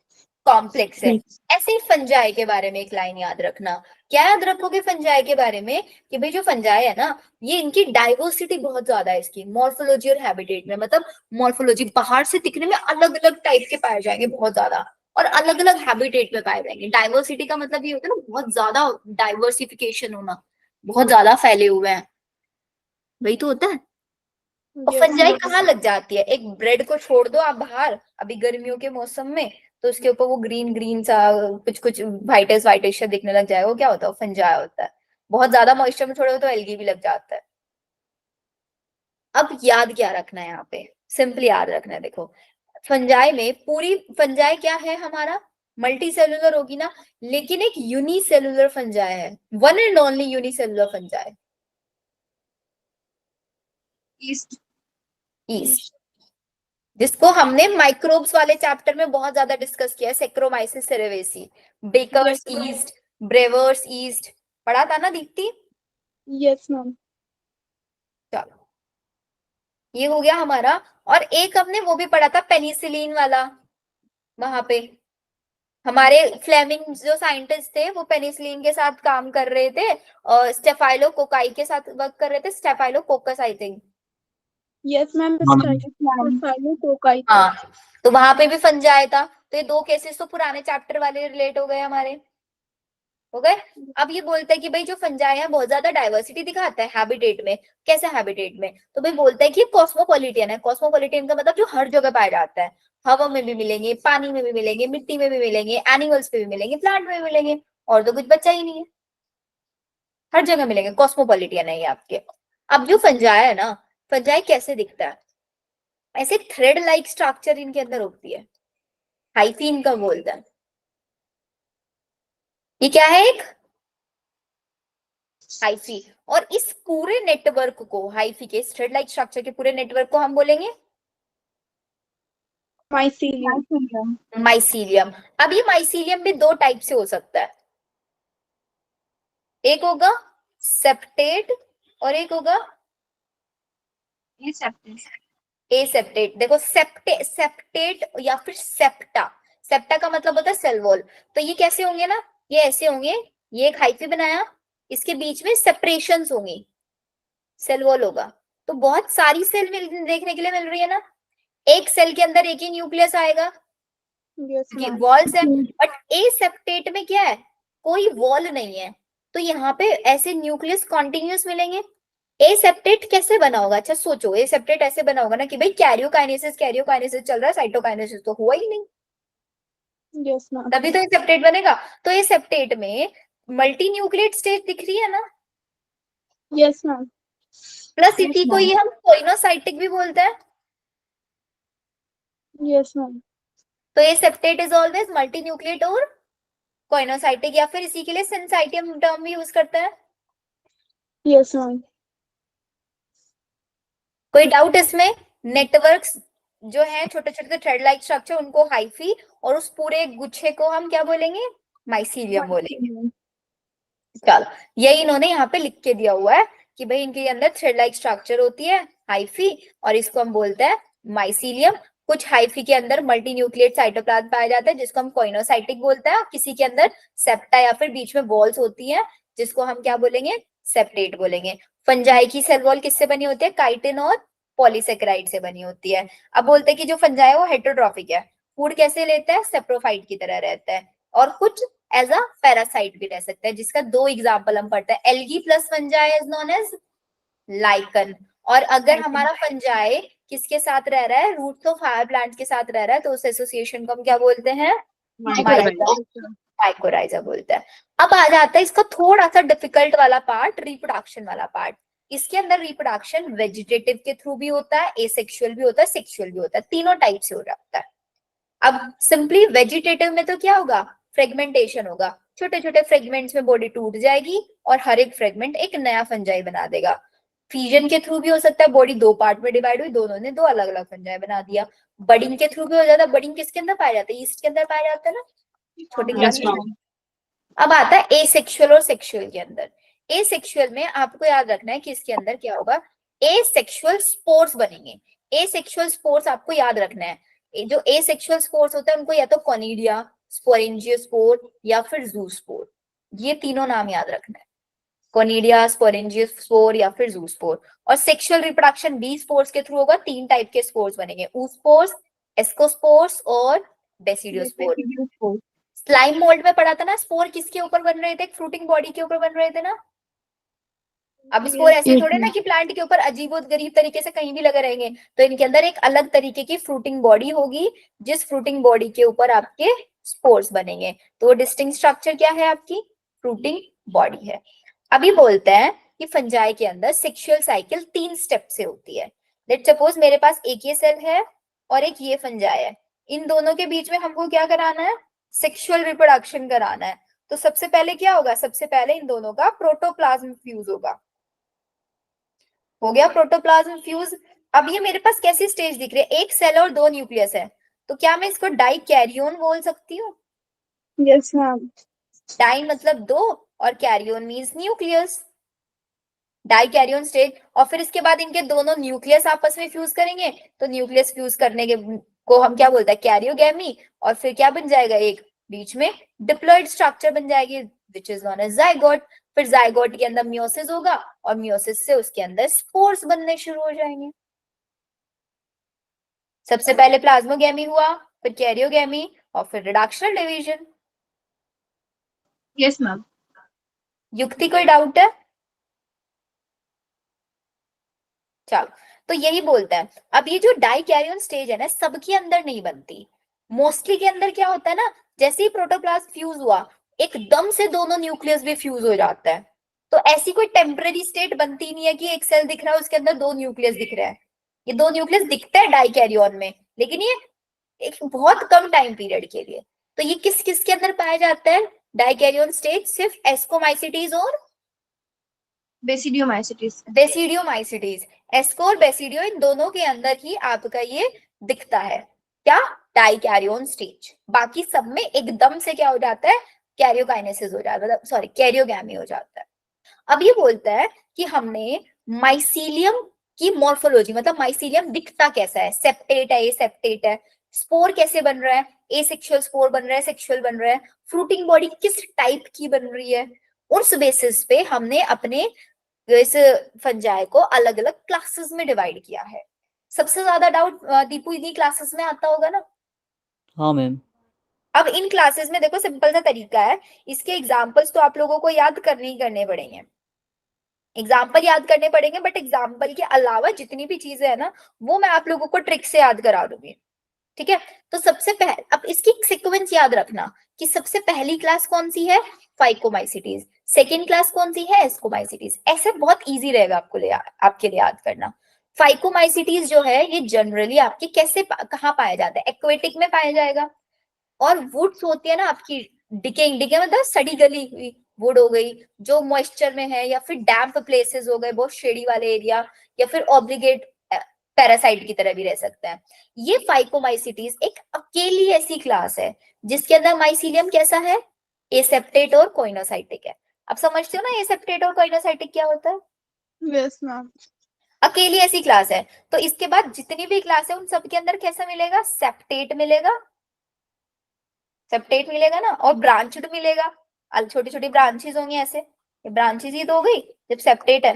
कॉम्प्लेक्स है। ऐसे ही फंजाई के बारे में एक लाइन याद रखना। क्या याद रखोगे फंजाई के बारे में, कि भाई जो फंजाई है ना, ये इनकी डाइवर्सिटी बहुत ज्यादा है, इसकी मॉर्फोलॉजी और हैबिटेट में, मतलब मॉर्फोलॉजी बाहर से दिखने में अलग अलग टाइप के पाए जाएंगे बहुत ज्यादा, और अलग अलग हैबिटेट में पाए जाएंगे। डाइवर्सिटी का मतलब ये होता है ना, बहुत ज्यादा डाइवर्सिफिकेशन होना, बहुत ज्यादा फैले हुए हैं, वही तो होता है। और Yes, फंजाई ma'am. कहाँ लग जाती है, एक ब्रेड को छोड़ दो आप बाहर अभी गर्मियों के मौसम में, तो उसके ऊपर वो ग्रीन ग्रीन सा कुछ कुछ वाइटिश वाइटिश सा दिखने लग जाएगा, वो क्या होता है, वो फंजाई होता है। बहुत ज्यादा मॉइस्चर में छोड़ो तो एल्गी भी लग जाता है। अब याद क्या रखना है यहाँ पे, सिंपली याद रखना है, देखो फंजाई में पूरी फंजाई क्या है हमारा, मल्टी सेलुलर होगी ना, लेकिन एक यूनिसेलुलर फंजाई है, one and only unicellular fungi, Yeast. East, जिसको हमने माइक्रोब्स वाले चैप्टर में बहुत ज्यादा डिस्कस किया है, Saccharomyces cerevisiae, baker's yeast, brewer's yeast, पढ़ा था ना दीप्ति? Yes, ma'am. चलो, ये हो गया हमारा। और एक हमने वो भी पढ़ा था पेनिसिलिन वाला, वहां पे हमारे फ्लेमिंग जो साइंटिस्ट थे वो पेनिसिलिन के साथ काम कर रहे थे, और स्टेफाइलोकोकाई के साथ वर्क कर रहे थे, staphylococcus I think. Yes, ma'am. हाँ मैम। Staphylococcus. हाँ, तो वहां पे भी फंजाई था। तो ये दो केसेस तो पुराने चैप्टर वाले रिलेट हो गए हमारे, हो गए। अब ये बोलता है कि भाई जो फंजाई है बहुत ज्यादा डाइवर्सिटी दिखाता है हैबिटेट में। कैसे हैबिटेट में, तो भाई बोलता है कि कॉस्मोपॉलिटियन है। कॉस्मोपॉलिटियन का मतलब जो हर जगह पाया जाता है, हवा में भी मिलेंगे, पानी में भी मिलेंगे, मिट्टी में भी मिलेंगे, एनिमल्स पे भी मिलेंगे, प्लांट में भी मिलेंगे, और तो कुछ बचा ही नहीं है, हर जगह मिलेंगे, कॉस्मोपॉलिटियन है ये आपके। अब जो फंजाई है ना, फंजाई कैसे दिखता है, ऐसे थ्रेड लाइक स्ट्रक्चर इनके अंदर होती है, हाइफी इनका बोलता है। ये क्या है, एक हाइफी। और इस पूरे नेटवर्क को, हाइफी के थ्रेड लाइक स्ट्रक्चर के पूरे नेटवर्क को हम बोलेंगे Mycelium. माइसीलियम। अब ये माइसीलियम भी दो टाइप से हो सकता है, एक होगा सेप्टेट और एक होगा एसेप्टेट। देखो सेप्टेट या फिर सेप्टा, सेप्टा का मतलब होता है सेल वॉल। तो ये कैसे होंगे ना, ये ऐसे होंगे, ये एक हाइफी बनाया, इसके बीच में सेपरेशंस होंगी, सेल वॉल होगा। तो बहुत सारी सेल देखने के लिए मिल रही है ना, एक सेल के अंदर एक ही न्यूक्लियस आएगा, Yes, ma'am. वॉल्स है। बट एसेप्टेट में क्या है, कोई वॉल नहीं है, तो यहाँ पे ऐसे न्यूक्लियस कॉन्टिन्यूस मिलेंगे। एसेप्टेट कैसे बना होगा, अच्छा सोचो, एसेप्टेट ऐसे बना होगा ना कि भाई कैरियोकाइनेसिस चल रहा है, साइटोकाइनेसिस तो हुआ ही नहीं, Yes, ma'am. तभी तो एसेप्टेट बनेगा। तो एसेप्टेट में मल्टी न्यूक्लिएट स्टेज दिख रही है ना, Yes, ma'am. प्लस इसी को ही हम कोइनोसाइटिक भी बोलते हैं। Yes, ma'am. तो aseptate is always multi nucleate और कोइनोसाइटिक, या फिर इसी के लिए सिंसाइटियम टर्म भी यूज करते हैं। Yes, ma'am. कोई डाउट इसमें? नेटवर्क्स जो है छोटे छोटे थ्रेड लाइक स्ट्रक्चर, उनको हाइफी, और उस पूरे गुच्छे को हम क्या बोलेंगे, माइसीलियम बोलेंगे। चलो, यही इन्होंने यहाँ पे लिख के दिया हुआ है कि भाई इनके अंदर थ्रेड लाइक स्ट्रक्चर होती है हाइफी, और इसको हम बोलते हैं माइसीलियम। कुछ हाइफी के अंदर मल्टी न्यूक्लिएट साइटोप्लाज्म पाया जाता है जिसको हम कोइनोसाइटिक बोलते हैं, किसी के अंदर सेप्टा या फिर बीच में वॉल्स होती है जिसको हम क्या बोलेंगे, सेप्टेट बोलेंगे। फंजाई की सेल वॉल किससे बनी होती है, काइटिन और पॉलीसेकेराइड से बनी होती है। अब बोलते हैं कि जो फंजाई है वो हेटेरोट्रॉफिक है, फूड कैसे लेता है, सेप्रोफाइट की तरह रहता है, और कुछ एज अ पैरासाइट भी रह सकता है, जिसका दो एग्जांपल हम पढ़ते हैं, algae plus fungi is known as lichen. और अगर हमारा फंजाई किसके साथ रह रहा है, रूट्स ऑफ हायर प्लांट के साथ रह रहा है, तो उस एसोसिएशन को हम क्या बोलते हैं, माइकोराइजा बोलते हैं। अब आ जाता है इसका थोड़ा सा डिफिकल्ट वाला पार्ट, रिप्रोडक्शन वाला पार्ट। इसके अंदर रिप्रोडक्शन वेजिटेटिव के थ्रू भी होता है, एसेक्सुअल भी होता है, सेक्सुअल भी होता है, तीनों टाइप से हो जाता है। अब सिंपली वेजिटेटिव में तो क्या होगा, फ्रेगमेंटेशन होगा, छोटे छोटे फ्रेगमेंट्स में बॉडी टूट जाएगी और हर एक फ्रेगमेंट एक नया फंजाई बना देगा। फीजन के थ्रू भी हो सकता है, बॉडी दो पार्ट में डिवाइड हुई, दोनों ने दो अलग अलग फंजाई बना दिया। बडिंग के थ्रू भी हो जाता है, बडिंग किसके अंदर पाया जाता है, ईस्ट के अंदर पाया जाता है ना, छोटे क्लास में। अब आता है एसेक्सुअल और सेक्सुअल के अंदर। एसेक्सुअल में आपको याद रखना है कि इसके अंदर क्या होगा, एसेक्सुअल स्पोर्स बनेंगे। एसेक्सुअल स्पोर्स आपको याद रखना है, जो एसेक्सुअल स्पोर्स होता है उनको या तो कोनिडिया, स्पोरेंजियोस्पोर या फिर ज़ूस्पोर, ये तीनों नाम याद रखना है, कोनिडिया, स्पोरेंजियोस्पोर या फिर ज़ूस्पोर। और सेक्सुअल रिप्रोडक्शन बी स्पोर्स के थ्रू होगा, तीन टाइप के स्पोर्स बनेंगे, ऊस्पोर्स, एस्कोस्पोर्स और बेसिडियोस्पोर। स्लाइम मोल्ड में पढ़ा था ना, स्पोर किसके ऊपर बन रहे थे, फ्रूटिंग बॉडी के ऊपर बन रहे थे ना। अब स्पोर ऐसे थोड़े ना कि प्लांट के ऊपर अजीबोगरीब तरीके से कहीं भी लगे रहेंगे, तो इनके अंदर एक अलग तरीके की फ्रूटिंग बॉडी होगी, जिस फ्रूटिंग बॉडी के ऊपर आपके स्पोर्स बनेंगे। तो वो डिस्टिंक्ट स्ट्रक्चर क्या है, आपकी फ्रूटिंग बॉडी है। अभी बोलते हैं कि फंजाई के अंदर सेक्सुअल साइकिल 3 स्टेप से होती है। लेट सपोज मेरे पास एक ये सेल है और एक ये फंजाई है, इन दोनों के बीच में हमको क्या कराना है, सेक्सुअल रिप्रोडक्शन कराना है। तो सबसे पहले क्या होगा, सबसे पहले इन दोनों का प्रोटोप्लाज्म फ्यूज होगा। हो गया प्रोटोप्लाज्म फ्यूज। अब ये मेरे पास कैसी स्टेज दिख रही है, एक सेल और दो न्यूक्लियस है, तो क्या मैं इसको डाइकैरियोन बोल सकती हूँ? Yes, ma'am. डाई मतलब दो और कैरियोन मीन्स न्यूक्लियस, डाइकैरियोन स्टेज। और फिर इसके बाद इनके दोनों न्यूक्लियस आपस में फ्यूज करेंगे, तो न्यूक्लियस फ्यूज करने के को हम क्या बोलते हैं, कैरियोगैमी। और फिर क्या बन जाएगा, एक बीच में डिप्लॉइड स्ट्रक्चर बन जाएगी which is known as zygote. फिर जाइगोट के अंदर मियोसिस होगा और मियोसिस से उसके अंदर स्पोर्स बनने शुरू हो जाएंगे। सबसे पहले प्लाज्मोगैमी हुआ, फिर कैरियोगैमी और फिर रिडक्शनल डिवीजन। Yes ma'am. युक्ति कोई डाउट है? चलो, तो यही बोलता है। अब ये जो डाइकैरियोन स्टेज है ना, सबके अंदर नहीं बनती, मोस्टली के अंदर क्या होता है ना, जैसे ही प्रोटोप्लाज्म फ्यूज हुआ एकदम से दोनों न्यूक्लियस भी फ्यूज हो जाता है। तो ऐसी कोई टेम्पररी स्टेट बनती नहीं है कि एक सेल दिख रहा है उसके अंदर दो न्यूक्लियस दिख रहा है। ये दो न्यूक्लियस दिखता है डाइकैरियोन में, लेकिन ये एक बहुत कम टाइम पीरियड के लिए। तो ये किस किस के अंदर पाया जाता है डाइकैरियोन स्टेज, सिर्फ एस्कोमाइसिटीज और बेसिडियोमाइसिटीज। एस्को और बेसिडियो इन दोनों के अंदर ही आपका ये दिखता है, क्या डाइकैरियोन स्टेज। बाकी सब में एकदम से क्या हो जाता है, कैरियोकाइनेसिस हो जाता है, मतलब सॉरी कैरियोगैमी हो जाता है। अब ये बोलता है कि हमने माइसीलियम की मॉर्फोलॉजी, मतलब माइसीलियम दिखता कैसा है, सेप्टेट है, ये सेप्टेट है, स्पोर कैसे बन रहा है, एसेक्सुअल स्पोर बन रहा है, सेक्सुअल बन रहा है, फ्रूटिंग बॉडी किस टाइप की बन रही है, उस बेसिस पे हमने अपने इस फंजाई को अलग अलग क्लासेस में डिवाइड किया है। सबसे ज्यादा डाउट दीपू इन्हीं क्लासेस में आता होगा ना। हाँ मैम। अब इन क्लासेस में देखो सिंपल सा तरीका है, इसके एग्जांपल्स तो आप लोगों को याद करने ही करने पड़ेंगे, एग्जाम्पल याद करने पड़ेंगे, बट एग्जाम्पल के अलावा जितनी भी चीजें है ना वो मैं आप लोगों को ट्रिक से याद करा दूंगी, ठीक है। तो सबसे पहले अब इसकी सीक्वेंस याद रखना कि सबसे पहली क्लास कौन सी है, फाइकोमाइसिटीज, सेकेंड क्लास कौन सी है, एस्कोमाइसिटीज। ऐसे बहुत इजी रहेगा आपके लिए याद करना। फाइकोमाइसिटीज जो है ये जनरली आपके कैसे कहाँ पाया जाता है, एक्वेटिक में पाया जाएगा, और वुड्स होती है ना आपकी, डिकेइंग, डिके मतलब सड़ी गली हुई वुड हो गई, जो मॉइस्चर में है, या फिर डैम्प प्लेसेस हो गए, बहुत शेडी वाले एरिया, या फिर ऑब्लिगेट पैरासाइट की तरह भी रह सकता है। ये फाइकोमाइसिटीज एक अकेली ऐसी क्लास है जिसके अंदर माइसीलियम कैसा है, एसेप्टेट और कोइनोसाइटिक है। अब समझते हो ना एसेप्टेट और कोइनोसाइटिक क्या होता है, Yes, ma'am. अकेली ऐसी क्लास है। तो इसके बाद जितनी भी क्लास है उन सब के अंदर कैसा मिलेगा, सेप्टेट मिलेगा, सेप्टेट मिलेगा ना, और ब्रांचड मिलेगा, छोटी छोटी ब्रांचेस होंगी ऐसे, ये ब्रांचेस ही तो हो गई जब सेप्टेट है,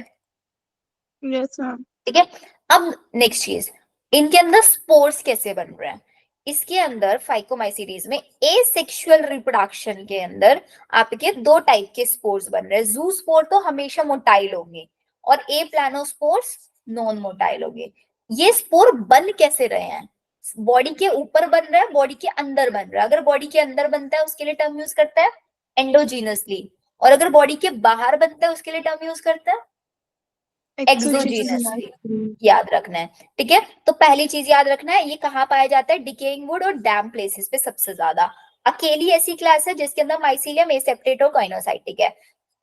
Yes, ma'am. ठीक है। अब नेक्स्ट चीज, इनके अंदर स्पोर्स कैसे बन रहे हैं, इसके अंदर फाइकोमाइसिटीज में एसेक्सुअल रिप्रोडक्शन के अंदर आपके दो टाइप के स्पोर्स बन रहे हैं। जू स्पोर तो हमेशा मोटाइल होंगे और ए प्लानोस्पोर्स नॉन मोटाइल होंगे। ये स्पोर बन कैसे रहे हैं, बॉडी के ऊपर बन रहा है, बॉडी के अंदर बन रहा है। अगर बॉडी के अंदर बनता है उसके लिए टर्म यूज करता है एंडोजीनसली, और अगर बॉडी के बाहर बनता है उसके लिए टर्म यूज करता है एक्सोजीनसली। याद रखना है, ठीक है। तो पहली चीज याद रखना है, ये कहाँ पाया जाता है, डिकेइंग वुड और डैम प्लेसेस पे सबसे ज्यादा। अकेली ऐसी क्लास है जिसके अंदर माइसीलियम, एसेप्टेट और कोइनोसाइटिक है।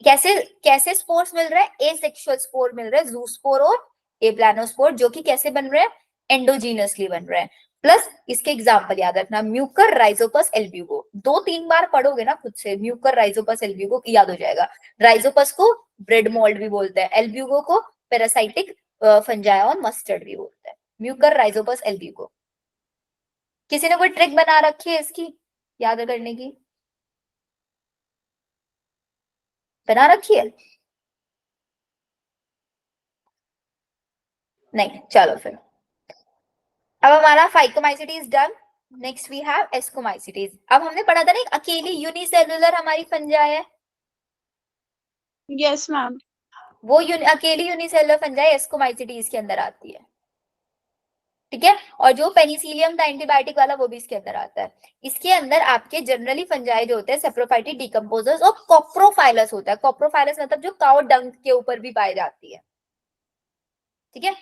कैसे कैसे स्पोर्स मिल रहा है, एसेक्सुअल स्पोर मिल रहा है, जू स्पोर और एप्लानोस्पोर, जो कि कैसे बन रहे हैं, एंडोजीनसली बन रहे हैं। प्लस इसके एग्जांपल याद रखना, म्यूकर, राइजोपस, एल्ब्यूगो, 2-3 बार पढ़ोगे ना खुद से, म्यूकर, राइजोपस, एल्ब्यूगो याद हो जाएगा। राइजोपस को ब्रेड मोल्ड भी बोलते हैं, एल्ब्यूगो को पैरासाइटिक फंजाई और मस्टर्ड भी बोलते हैं। Mucor, Rhizopus, Albugo. किसी ने कोई ट्रिक बना रखी है इसकी याद करने की, बना रखी है? नहीं, चलो फिर। अब हमारा phycomycetes done, next we have ascomycetes. अब हमने पढ़ा था ना एक अकेली यूनिसेलुलर हमारी फंजाई है, Yes, ma'am. वो अकेली यूनिसेलुलर फंजाई एस्कोमाइसिटीज के अंदर आती है, ठीक है। और जो पेनिसिलियम था एंटीबायोटिक वाला वो भी इसके अंदर आता है। इसके अंदर आपके जनरली फंजाई जो होते हैं सेप्रोफाइटी, डिकम्पोजर्स और कॉप्रोफाइलस होता है। कॉप्रोफाइलस मतलब जो काउ डंग के ऊपर भी पाई जाती है, ठीक है,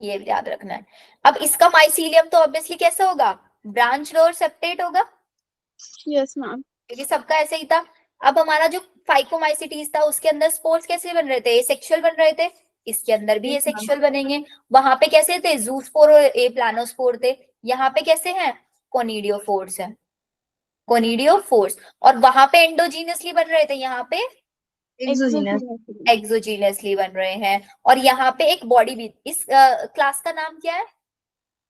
ये भी याद रखना है। अब इसका माइसीलियम तो ऑब्वियसली कैसा होगा, ब्रांच्ड और सेप्टेट होगा, Yes, ma'am. क्योंकि सबका ऐसे ही था। अब हमारा जो फाइकोमाइसिटीज था उसके अंदर स्पोर्स कैसे बन रहे थे, एसेक्सुअल बन रहे थे, इसके अंदर भी एसेक्सुअल बनेंगे। वहां पे कैसे थे, जूस्पोर और ए प्लानोस्पोर थे, यहाँ पे कैसे हैं, कोनिडियोफोर्स है, कोनिडियोफोर्स। और वहां पे एंडोजीनियसली बन रहे थे, यहाँ पे एक्सोजीनस। एक्सोजीनियसली बन रहे हैं। और यहाँ पे एक बॉडी भी, इस क्लास का नाम क्या है,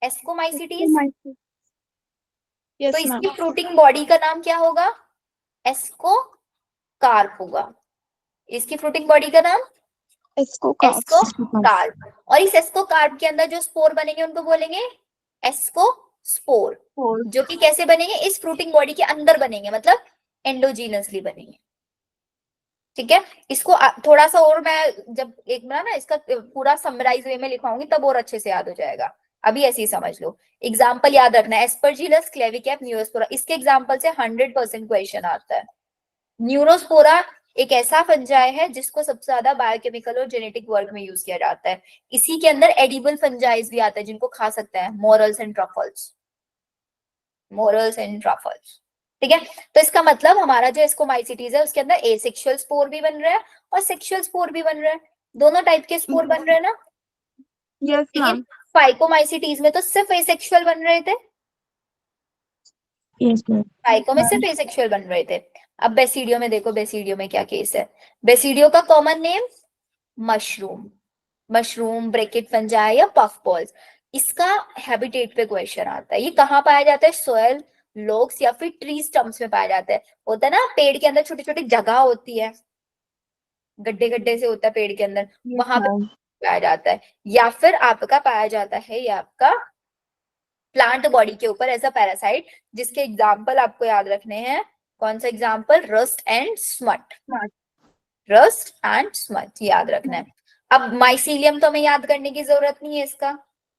एस्कोमाइसिटीज। Yes, तो ma'am. इसकी फ्रूटिंग बॉडी का नाम क्या होगा, एस्कोकार्प होगा। इसकी फ्रूटिंग बॉडी का नाम Escocarp. एस्कोकार्प। और इस एस्कोकार्प के अंदर जो स्पोर बनेंगे उनको बोलेंगे एस्कोस्पोर, जो कि कैसे बनेंगे, इस फ्रूटिंग बॉडी के अंदर बनेंगे, मतलब एंडोजीनसली बनेंगे, ठीक है। इसको थोड़ा सा और मैं जब एक बार ना इसका पूरा समराइज वे में लिखाऊंगी तब और अच्छे से याद हो जाएगा, अभी ऐसे ही समझ लो। एग्जाम्पल याद रखना है, एस्परजिलस, क्लेविकैप, न्यूरोस्पोरा, इसके एग्जाम्पल से 100% क्वेश्चन आता है। न्यूरोस्पोरा एक ऐसा फंजाई है जिसको सबसे ज्यादा बायोकेमिकल और जेनेटिक वर्क में यूज किया जाता है। इसी के अंदर एडिबल फंजाइज भी आता है जिनको खा सकते हैं, morals and truffles, morals and truffles, ठीक है। तो इसका मतलब हमारा जो एस्कोमाइसिटीज है उसके अंदर एसेक्सुअल स्पोर भी बन रहा है और सेक्सुअल स्पोर भी बन रहा है, दोनों टाइप के स्पोर बन रहे हैं ना। Yes, लेकिन ma'am. फाइकोमाइसिटीज में तो सिर्फ एसेक्सुअल बन रहे थे, Yes, ma'am. फाइको में सिर्फ एसेक्सुअल बन रहे थे। अब बेसिडियो में देखो, बेसिडियो में क्या केस है। बेसिडियो का common name mushroom, mushroom, bracket fungi या पफ बॉल्स। इसका हैबिटेट पे क्वेश्चन आता है। ये कहाँ पाया जाता है? सॉइल, लोग्स या फिर ट्री स्टम्प्स में पाया जाता है। होता है ना पेड़ के अंदर छोटी छोटी जगह होती है, गड्ढे गड्ढे से होता है पेड़ के अंदर, Yes, वहां पे ma'am. पाया जाता है। या फिर आपका पाया जाता है ये आपका प्लांट बॉडी के ऊपर ऐसा पैरासाइट, जिसके एग्जाम्पल आपको याद रखने हैं। कौन सा example? Rust and smut, rust and smut याद रखना है। अब माइसीलियम तो हमें याद करने की जरूरत नहीं है इसका,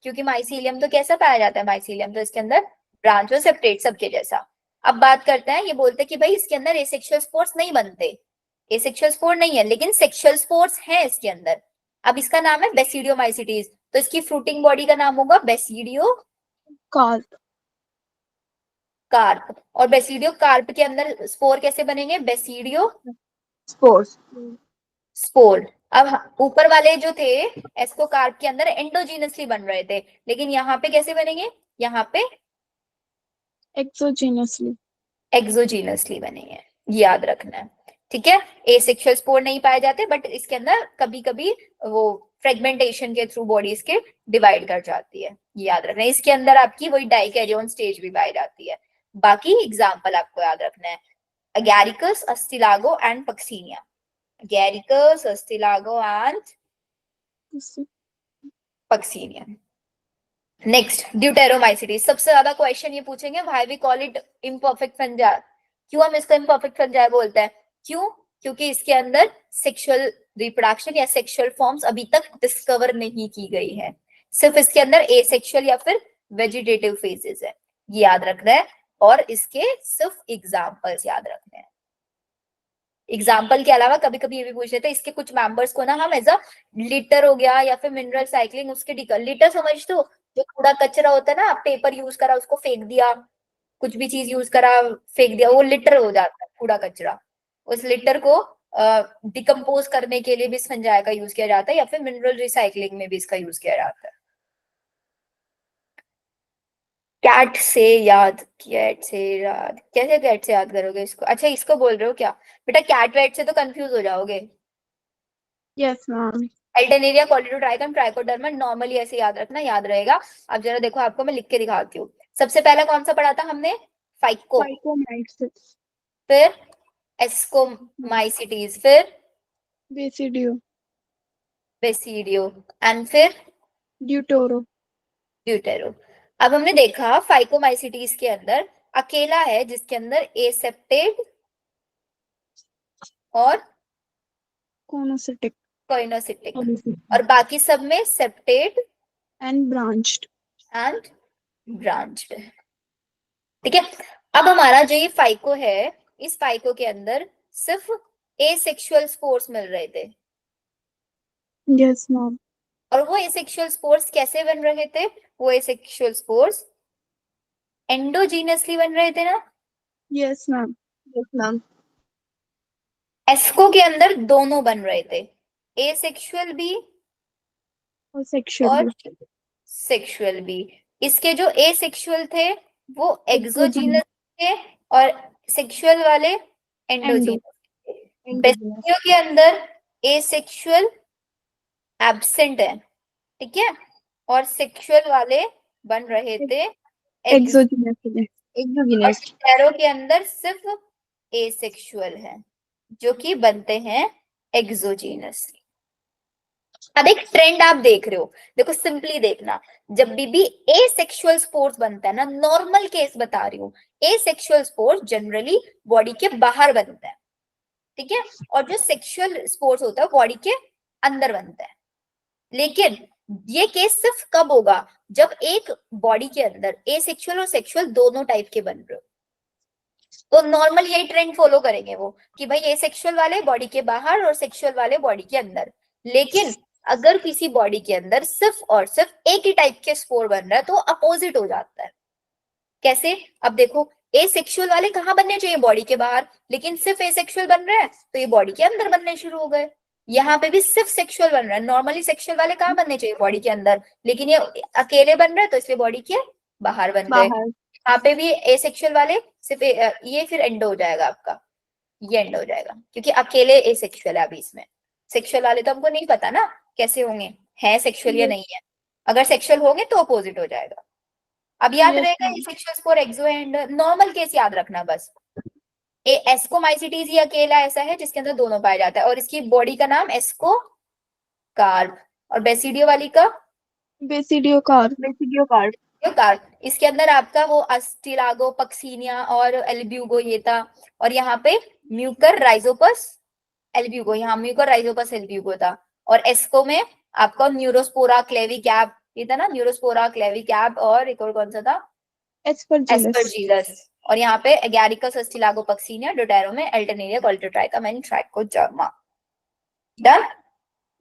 क्योंकि माइसीलियम तो कैसा पाया जाता है? माइसीलियम तो इसके अंदर ब्रांच और सेपरेट सबके जैसा। अब बात करते हैं, ये बोलते हैं कि भाई इसके अंदर एसेक्सुअल स्पोर्स नहीं बनते, एसेक्सुअल स्पोर नहीं है, लेकिन सेक्सुअल स्पोर्स है इसके अंदर। अब इसका नाम है बेसिडियोमाइसिटीज, तो इसकी फ्रूटिंग बॉडी का नाम होगा बेसिडियो कार्प। कार्प। और बेसिडियो कार्प के अंदर स्पोर कैसे बनेंगे? Basidio Spores. स्पोर। अब ऊपर वाले जो थे एस्कोकार्प के अंदर एंडोजीनसली बन रहे थे, लेकिन यहाँ पे कैसे बनेंगे? यहाँ पे एक्सोजीनसली। एक्सोजीनसली बनेंगे, याद रखना है। ठीक है, एसेक्सुअल स्पोर नहीं पाए जाते, बट इसके अंदर कभी कभी वो फ्रेगमेंटेशन के थ्रू बॉडीज के डिवाइड कर जाती है, याद रखना है। इसके अंदर आपकी वही डाइकैरियोन स्टेज भी पाई जाती है। बाकी एग्जाम्पल आपको याद रखना है, Agaricus, Ustilago and Puccinia. Agaricus, Ustilago and Puccinia. Next, deuteromycetes. सबसे ज्यादा क्वेश्चन ये पूछेंगे, why we call it imperfect fungi, क्यों हम इसको इम्परफेक्ट फंजाई बोलते हैं? क्यों? क्योंकि इसके अंदर सेक्सुअल रिप्रोडक्शन या सेक्सुअल फॉर्म्स अभी तक डिस्कवर नहीं की गई है, सिर्फ इसके अंदर एसेक्सुअल या फिर वेजिटेटिव फेजेस है, ये याद रखना है। और इसके सिर्फ एग्जाम्पल्स याद रखने हैं। एग्जाम्पल के अलावा कभी कभी ये भी पूछ लेते हैं, इसके कुछ मेंबर्स को ना हम एज अ लिटर हो गया या फिर मिनरल साइक्लिंग, उसके लिटर समझते हो? जो कूड़ा कचरा होता है ना, पेपर यूज करा उसको फेंक दिया, कुछ भी चीज यूज करा फेंक दिया, वो लिटर हो जाता है कूड़ा कचरा। उस लिटर को डिकम्पोज करने के लिए भी इस फंजाई का यूज किया जाता है, या फिर मिनरल रिसाइकलिंग में भी इसका यूज किया जाता है। कैट से याद, कैट से याद कैसे? कैट से याद करोगे इसको? अच्छा इसको बोल रहे हो क्या बेटा? कैट वैट से तो कंफ्यूज हो जाओगे। Yes ma'am. Alternaria, Colletotrichum, Trichoderma, normally ऐसे याद रखना, याद रहेगा। अब जरा देखो, आपको मैं लिख के दिखाती हूँ। सबसे पहला कौन सा पढ़ा था हमने? फाइको, फाइकोमाइसिस, फिर एस्कोमाइसिटीज, फिर बेसिडियो, बेसिडियो एंड फिर ड्यूटोरो। ड्यूटेरो। अब हमने देखा फाइकोमाइसिटीज के अंदर अकेला है जिसके अंदर एसेप्टेड और कोनोसिटिक कोइनोसिटिक, और बाकी सब में septate and branched. And branched. ठीक है, अब हमारा जो ये फाइको है, इस फाइको के अंदर सिर्फ एसेक्सुअल स्पोर्स मिल रहे थे, यस मैम। और वो एसेक्सुअल स्पोर्स कैसे बन रहे थे? वो एसेक्सुअल स्पोर्स एंडोजीनसली बन रहे थे ना? Yes ma'am. Yes, ma'am. एस्को के अंदर दोनों बन रहे थे, एसेक्सुअल भी और सेक्सुअल और सेक्सुअल भी। इसके जो एसेक्सुअल थे वो एक्सोजीनस थे, और सेक्सुअल वाले एंडोजीनस थे। बेसिडियो के अंदर एसेक्सुअल एब्सेंट है, ठीक है, और सेक्सुअल वाले बन रहे थे एक्सोजीनस। Exogenous. टेरो के अंदर सिर्फ एसेक्सुअल है, जो कि बनते हैं एक्सोजीनस। अब एक ट्रेंड आप देख रहे हो, देखो सिंपली देखना, जब भी एसेक्सुअल स्पोर्स बनता है ना, नॉर्मल केस बता रही हूँ, एसेक्सुअल स्पोर्स जनरली बॉडी के बाहर बनता है, ठीक है, और जो सेक्सुअल स्पोर्स होता है बॉडी के अंदर बनता है। लेकिन ये केस सिर्फ कब होगा? जब एक बॉडी के अंदर एसेक्सुअल और सेक्सुअल दोनों टाइप के बन रहे हो, तो नॉर्मल यही ट्रेंड फॉलो करेंगे वो, कि भाई एसेक्सुअल वाले बॉडी के बाहर और सेक्सुअल वाले बॉडी के अंदर। लेकिन अगर किसी बॉडी के अंदर सिर्फ और सिर्फ एक ही टाइप के स्पोर बन रहा है, तो अपोजिट हो जाता है। कैसे? अब देखो, एसेक्सुअल वाले कहाँ बनने चाहिए? बॉडी के बाहर, लेकिन सिर्फ एसेक्सुअल बन रहा है तो ये बॉडी के अंदर बनने शुरू हो गए। यहाँ पे भी सिर्फ सेक्सुअल बन रहा है, नॉर्मली सेक्सुअल वाले कहाँ बनने चाहिए? बॉडी के अंदर, लेकिन ये अकेले बन रहे हैं तो इसलिए बॉडी के बाहर बन गए। यहाँ पे भी एसेक्सुअल वाले सिर्फ ये फिर एंड हो जाएगा आपका, ये एंड हो जाएगा क्योंकि अकेले एसेक्सुअल है अभी इसमें। सेक्सुअल वाले तो हमको नहीं पता ना कैसे होंगे, है सेक्सुअल या नहीं है। अगर सेक्सुअल होंगे तो अपोजिट हो जाएगा। अब याद Yes, रहेगा ma'am. Asexual spore exo and normal case याद रखना बस। एस्कोमाइसिटीज ये अकेला ऐसा है जिसके अंदर दोनों पाया जाता है और इसकी बॉडी का नाम एस्को कार्ब, और बेसिडियो वाली का Basidio car. Basidio card. Carb. इसके अंदर आपका वो अस्टिलागो पक्सीनिया और एल्ब्यूगो ये था, और यहाँ पे म्यूकर राइजोपस एल्ब्यूगो, यहाँ म्यूकर राइजोपस एल्ब्यूगो था। और एस्को में आपका न्यूरोस्पोरा क्लेविकैप ये था ना, न्यूरोस्पोरा क्लेविकैप, और एक और कौन सा था, Aspergillus. एस्परजिलस। और यहाँ पे एगैरिकस अस्टिलागो पक्सीनिया, डोटेरो में अल्टरनेरिया कोल्टोट्राइका मैन Trichoderma. Done.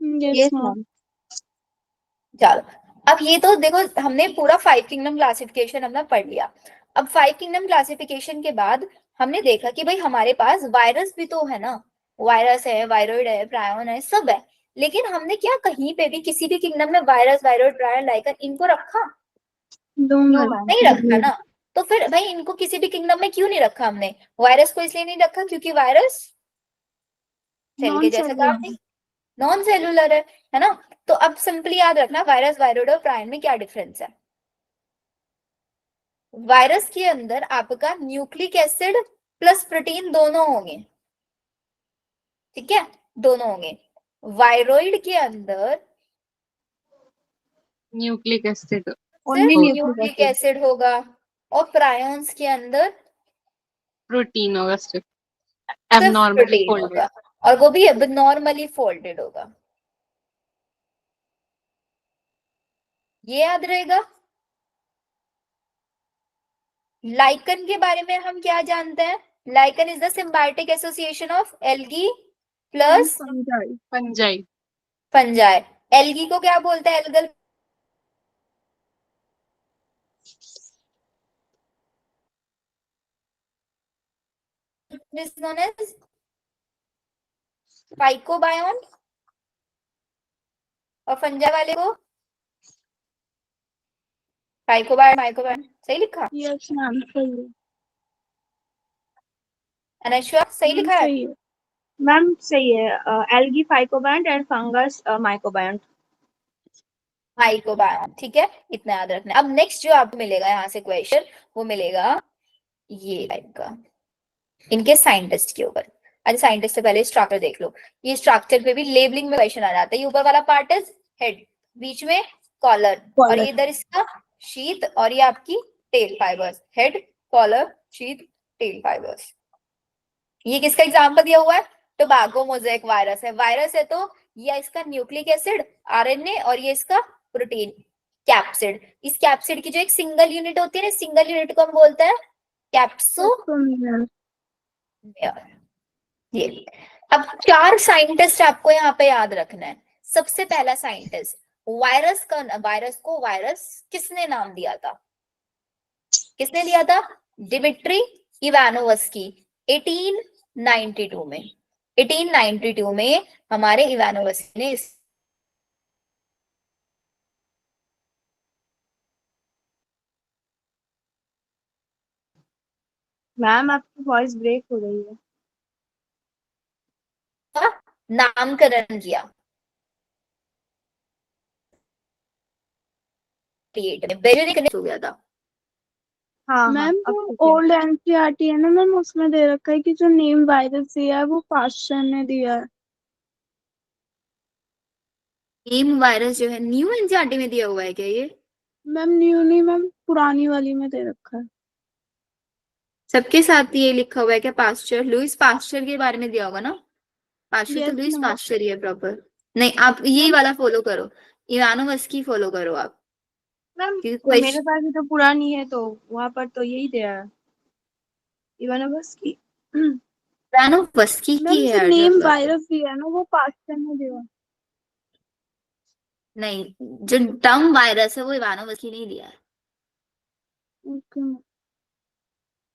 Yes, Yes, ma'am. ma'am. चलो अब ये तो देखो हमने पूरा 5 किंगडम क्लासिफिकेशन हमने पढ़ लिया। अब 5 किंगडम क्लासिफिकेशन के बाद हमने देखा कि भाई हमारे पास वायरस भी तो है ना, वायरस है, वायरॉइड है, प्रायोन है, सब है, लेकिन हमने क्या कहीं पे भी किसी भी किंगडम में वायरस, वायरॉइड, प्रायोन, लाइकन इनको रखा? No, No, ma'am. ma'am. नहीं रखा ना। तो फिर भाई इनको किसी भी किंगडम में क्यों नहीं रखा हमने? वायरस को इसलिए नहीं रखा क्योंकि वायरस सेल के जैसा काम नहीं, नॉन सेलुलर है ना। तो अब सिंपली याद रखना वायरस, वायरॉइड और प्रायन में क्या डिफरेंस है। वायरस के अंदर आपका न्यूक्लिक एसिड प्लस प्रोटीन दोनों होंगे, ठीक है, दोनों होंगे। वायरॉइड के अंदर न्यूक्लिक एसिड Only सिर्फ nucleic न्यूक्लिक acid. एसिड होगा, और प्रायन्स के अंदर प्रोटीन होगा, सिर्फ सिर्फ एबनॉर्मली प्रोटीन फोल्डेड। होगा, और वो भी एबनॉर्मली फोल्डेड होगा। ये याद रहेगा। लाइकन के बारे में हम क्या जानते हैं? Lichen is the symbiotic association of algae plus Fungi. Fungi. Fungi. Algae को क्या बोलते हैं? Algal is known as phycobiont, और फंजा वाले को फाइकोबायोन, माइकोबायोन। सही लिखा? Yes, ma'am. सही है। अनश्वर सही लिखा है? सही है। Ma'am, सही है। Algae phycoband and fungus mycoband. माइकोबायोन, ठीक है, इतना याद रखना है। अब नेक्स्ट जो आपको मिलेगा यहाँ से क्वेश्चन, वो मिलेगा ये टाइप का, इनके साइंटिस्ट के ऊपर। अच्छा साइंटिस्ट से पहले स्ट्रक्चर देख लो। ये स्ट्रक्चर पे भी लेबलिंग में क्वेश्चन आ जाता है। ये ऊपर वाला पार्ट इज हेड, बीच में कॉलर, और ये इधर इसका शीथ, और ये आपकी tail fibres. Head, collar, sheath, tail fibres. ये किसका एग्जांपल दिया हुआ है? टोबैको मोज़ेक वायरस है। वायरस है तो ये इसका न्यूक्लिक एसिड, आरएनए, और ये इसका प्रोटीन कैप्सिड। इस कैप्सिड की जो एक सिंगल यूनिट होती है ना, सिंगल यूनिट को हम बोलते हैं कैप्सो। ये अब 4 साइंटिस्ट आपको यहाँ पे याद रखना है। सबसे पहला साइंटिस्ट, वायरस को वायरस किसने नाम दिया था? किसने दिया था? डिमिट्री इवानोवस्की 1892 में। 1892 में हमारे इवानोवस्की ने मैम आपकी वॉइस ब्रेक हो रही है। नामकरण किया। हो गया था। हाँ मैम अब जो ठीक है। ओल्ड एनसीईआरटी है ना मैम, उसमें दे रखा है कि जो नेम वायरस दिया है वो पास्चर ने दिया है। नेम वायरस जो है न्यू एनसीईआरटी में दिया हुआ है क्या ये? मैम न्यू नहीं मैम, पुरानी वाली में दे रखा है। सबके साथ ये लिखा हुआ है क्या? पास्चर, लुइस पास्चर के बारे में दिया होगा ना। पास्चर तो Yes, लुइस ma'am. पास्चर ही है प्रॉपर। नहीं आप यही वाला फॉलो करो, इवानोवस्की फॉलो करो आप। मैम क्योंकि मेरे पास भी तो पुरानी है, तो वहाँ पर तो यही दिया है इवानोवस्की। इवानोवस्की मैम की जो है नेम address। वायरस दिया है ना वो पास्चर ने दिया है। नहीं, जो टर्म वायरस है वो इवानोवस्की नहीं दिया है, ओके।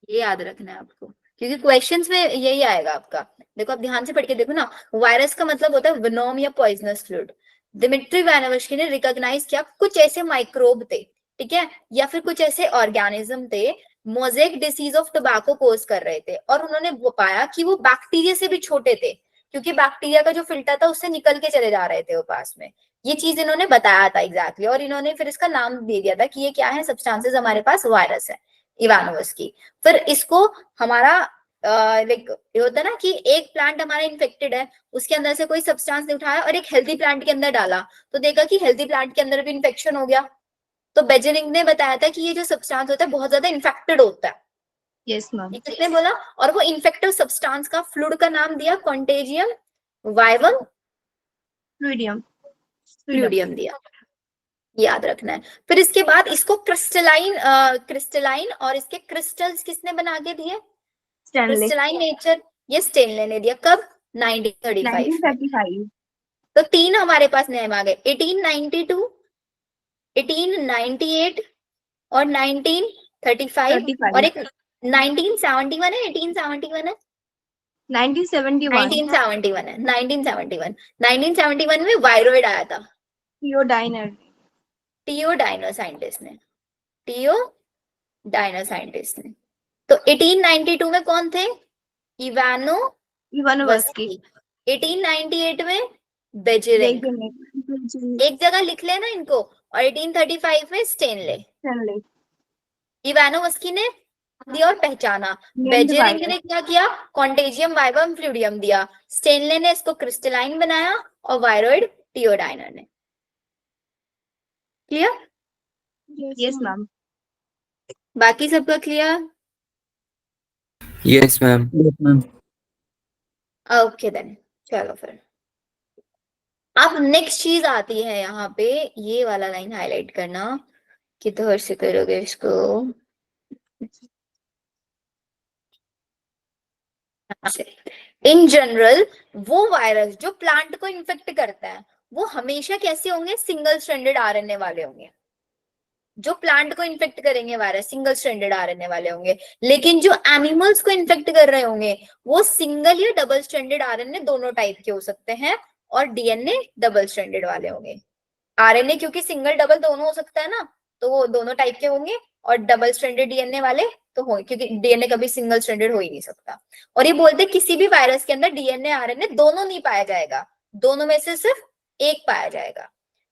ये याद रखना है आपको, क्योंकि क्वेश्चंस में यही आएगा आपका। देखो आप ध्यान से पढ़ के देखो ना, वायरस का मतलब होता है वेनोम या पॉइजनस फ्लूइड। दिमित्री इवानोवस्की ने रिकॉग्नाइज किया कुछ ऐसे माइक्रोब थे, ठीक है, या फिर कुछ ऐसे ऑर्गेनिज्म थे मोज़ेक डिसीज ऑफ टोबैको कोज कर रहे थे, और उन्होंने वो पाया कि वो बैक्टीरिया से भी छोटे थे, क्योंकि बैक्टीरिया का जो फिल्टर था उससे निकल के चले जा रहे थे वो पास में। ये चीज इन्होंने बताया था एग्जैक्टली, और इन्होंने फिर इसका नाम दे दिया था कि ये क्या है, सब्सटेंसेस हमारे पास वायरस है, इवानोवस की। फिर इसको हमारा लाइक ये होता है ना कि एक प्लांट हमारा इन्फेक्टेड है, उसके अंदर से कोई सब्सटेंस नहीं उठाया और एक हेल्दी प्लांट के अंदर डाला, तो देखा कि हेल्दी प्लांट के अंदर भी इन्फेक्शन हो गया। तो बेजेनिंग ने बताया था कि ये जो सब्सटेंस होता है बहुत ज्यादा इन्फेक्टेड होता है। Yes, ma'am. ये किसने बोला? और वो इन्फेक्टिव सब्सटेंस का फ्लूइड का नाम दिया कॉन्टेजियम वाइवम Fluidium. फ्लूइडियम दिया, याद रखना है। फिर इसके बाद इसको क्रिस्टलाइन और इसके क्रिस्टल्स किसने बना के दिए? Stanley. क्रिस्टलाइन नेचर ये स्टेनले ने दिया, कब? 1935 में। 1935. तो तीन हमारे पास नेम आ गए, 1892, 1898 और 1935, 35. और एक 1971 है, 1871 है, 1971. 1971 है, 1971 में वायरॉइड आया था Theodiner. टीओ डाइनो साइंटिस्ट ने। तो 1892 में कौन थे? इवानो Ivanovsky. 1898 में बेजेरिंग, एक जगह लिख लेना इनको, और 1835 में स्टेनले। Stanley. इवानोवस्की ने दिया और पहचाना, Named बेजेरिंग virus. ने क्या किया? कॉन्टेजियम वाइवम फ्लूइडियम दिया, स्टेनले ने इसको क्रिस्टलाइन बनाया, और वायरॉइड टीओडाइनर ने। क्लियर? Yes, ma'am. बाकी सबका clear? Yes ma'am. Okay then, चलो फिर अब नेक्स्ट चीज आती है यहाँ पे, ये वाला लाइन हाईलाइट करना, किधर से करोगे इसको? इन जनरल वो वायरस जो प्लांट को इन्फेक्ट करता है वो हमेशा कैसे होंगे? सिंगल स्ट्रैंडेड आरएनए वाले होंगे। जो प्लांट को इन्फेक्ट करेंगे वायरस सिंगल स्ट्रैंडेड आरएनए वाले होंगे, लेकिन जो एनिमल्स को इन्फेक्ट कर रहे होंगे वो सिंगल या डबल स्ट्रैंडेड आरएनए दोनों टाइप के हो सकते हैं, और डीएनए डबल स्ट्रैंडेड वाले होंगे। आरएनए क्योंकि सिंगल डबल दोनों हो सकता है ना, तो वो दोनों टाइप के होंगे, और डबल स्ट्रैंडेड डीएनए वाले तो होंगे, क्योंकि डीएनए कभी सिंगल स्ट्रैंडेड हो ही नहीं सकता। और ये बोलते किसी भी वायरस के अंदर डीएनए आरएनए दोनों नहीं पाया जाएगा, दोनों में से सिर्फ एक पाया जाएगा।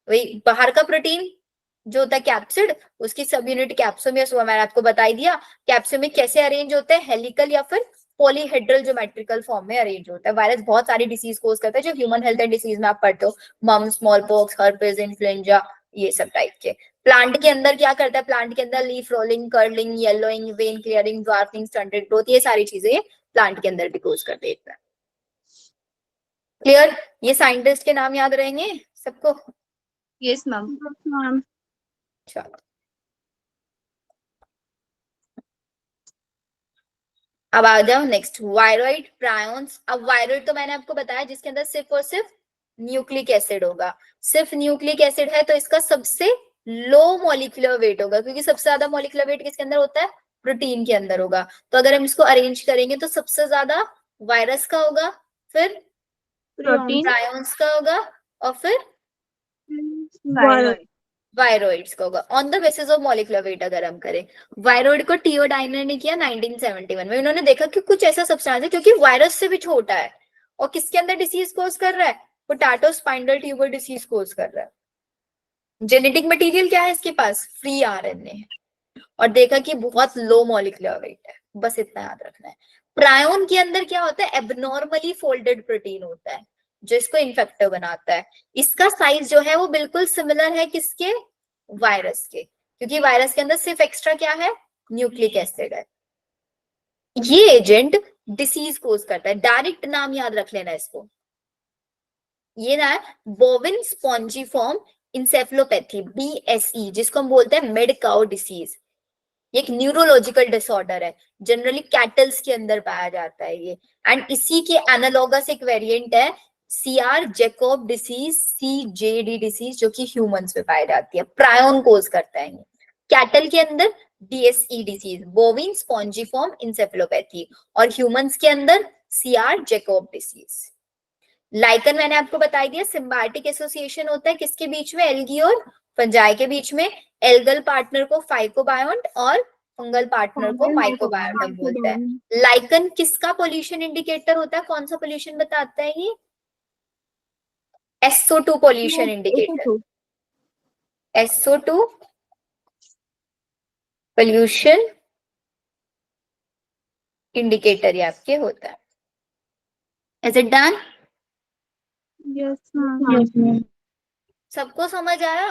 वही बाहर का प्रोटीन जो होता है कैप्सिड, उसकी सब यूनिट कैप्सोमियस हुआ, मैंने आपको बता दिया। कैप्सोमिक कैसे अरेंज होते हैं? हेलिकल या फिर पॉलीहेड्रल ज्योमेट्रिकल फॉर्म में अरेंज होता है। वायरस बहुत सारी डिसीज कोज करता है जो ह्यूमन हेल्थ एंड डिसीज में आप पढ़ते हो, mumps, small pox, herpes, influenza, ये सब टाइप के। प्लांट के अंदर क्या करता है? प्लांट के अंदर leaf rolling, curling, yellowing, when clearing, dwarfing, stunted growth, ये सारी चीजें प्लांट के अंदर भी कोज कर देता है। क्लियर? ये साइंटिस्ट के नाम याद रहेंगे सबको? Yes, ma'am. चलो अब आ जाओ नेक्स्ट, वायरॉइड प्रायोन्स। अब वायरॉइड तो मैंने आपको बताया जिसके अंदर सिर्फ और सिर्फ न्यूक्लिक एसिड होगा, सिर्फ न्यूक्लिक एसिड है तो इसका सबसे लो मॉलिक्यूलर वेट होगा, क्योंकि सबसे ज्यादा मॉलिक्यूलर वेट किसके अंदर होता है? प्रोटीन के अंदर होगा। तो अगर हम इसको अरेंज करेंगे तो सबसे ज्यादा वायरस का होगा, फिर Protein. प्रायोन्स का होगा, और फिर Viroid. वायरॉइड्स का होगा on the basis of molecular weight. अगर हम करें, वायरॉइड को टीओडाइनर ने किया 1971 में। उन्होंने देखा कि कुछ ऐसा सब्सटेंस है क्योंकि वायरस से भी छोटा है, और किसके अंदर डिसीज कोज कर रहा है? पोटैटो स्पाइनल ट्यूबर डिसीज कोज कर रहा है। जेनेटिक मटेरियल क्या है इसके पास? फ्री आरएनए है, और देखा कि बहुत लो मॉलिक्यूलर वेट है। बस इतना याद रखना है। प्रायोन के अंदर क्या होता है? एबनॉर्मली फोल्डेड प्रोटीन होता है जो इसको इन्फेक्टिव बनाता है। इसका साइज जो है वो बिल्कुल सिमिलर है किसके? वायरस के, क्योंकि वायरस के अंदर सिर्फ एक्स्ट्रा क्या है? न्यूक्लिक एसिड है। ये एजेंट डिसीज कोज करता है। डायरेक्ट नाम याद रख लेना इसको, ये ना है बोविन स्पॉन्जीफॉर्म इंसेफेलोपैथी, BSE, जिसको हम बोलते हैं मेड काउ डिसीज। ये एक न्यूरोलॉजिकल डिसऑर्डर है, जनरली कैटल्स के अंदर पाया जाता है ये। एंड इसी के एनालॉगस एक वेरिएंट है CR Jacob disease, CJD disease, जो कि ह्यूमंस में पाई जाती है। प्रायोन कोज करता है ये। कैटल के अंदर BSE डिसीज, बोविन स्पॉन्जीफॉर्म इंसेफेलोपैथी, और ह्यूमंस के अंदर CR जैकोब डिसीज। लाइकन मैंने आपको बता दिया, सिम्बायोटिक एसोसिएशन होता है किसके बीच में? एल्गी और फंजाई के बीच में। एल्गल पार्टनर को फाइकोबायोंट और फंगल पार्टनर को माइक्रोबायोटम बोलते हैं। लाइकन किसका पोल्यूशन इंडिकेटर होता है? कौन सा पोल्यूशन बताता है ये? SO2 pollution indicator. SO2 pollution indicator ये आपके होता है। Is it done? Yes ma'am. सबको समझ आया?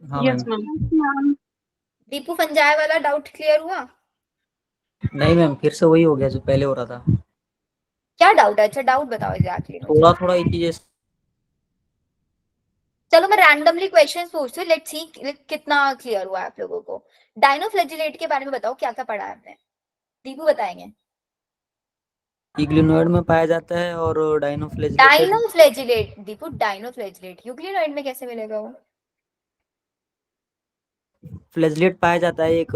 हाँ yes ma'am. Ma'am. Deepu fungi वाला डाउट क्लियर हुआ? नहीं मैम, फिर से वही हो गया जो पहले हो रहा था। क्या डाउट है? अच्छा डाउट बताओ एग्जैक्टली मुझे। थोड़ा थोड़ा एक चीज चलो मैं रैंडमली क्वेश्चंस पूछती हूँ, लेट्स सी कितना क्लियर हुआ है आप लोगों को। डाइनोफ्लैजिलेट के बारे में बताओ, क्या क्या पढ़ा है आपने? दीपू बताएंगे। इग्लिनोइड में पाया जाता है और डाइनोफ्लैजिलेटेड डाइनोफ्लैजिलेट, दीपू डाइनोफ्लैजिलेट यूक्लिनोइड में कैसे मिलेगा वो? फ्लैजिलेट पाया जाता है, एक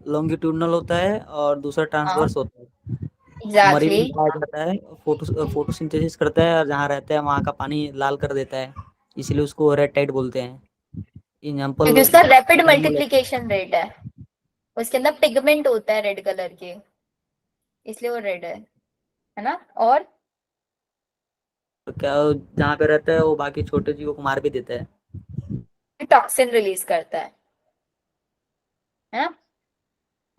लॉन्गिट्यूडनल होता है और दूसरा ट्रांसवर्स होता है। मरीन एग्जैक्टली में पाया जाता है, फोटोसिंथेसिस करता है और जहाँ रहता है वहाँ का पानी लाल कर देता है, इसलिए उसको रेड टाइड बोलते हैं। एग्जाम्पल क्योंकि उसका रैपिड मल्टीप्लिकेशन रेट है, उसके अंदर पिगमेंट होता है रेड कलर के, इसलिए वो रेड है ना? और क्या, जहाँ पे रहता है वो बाकी छोटे जीवों को मार भी देता है। टॉक्सिन रिलीज करता है ना?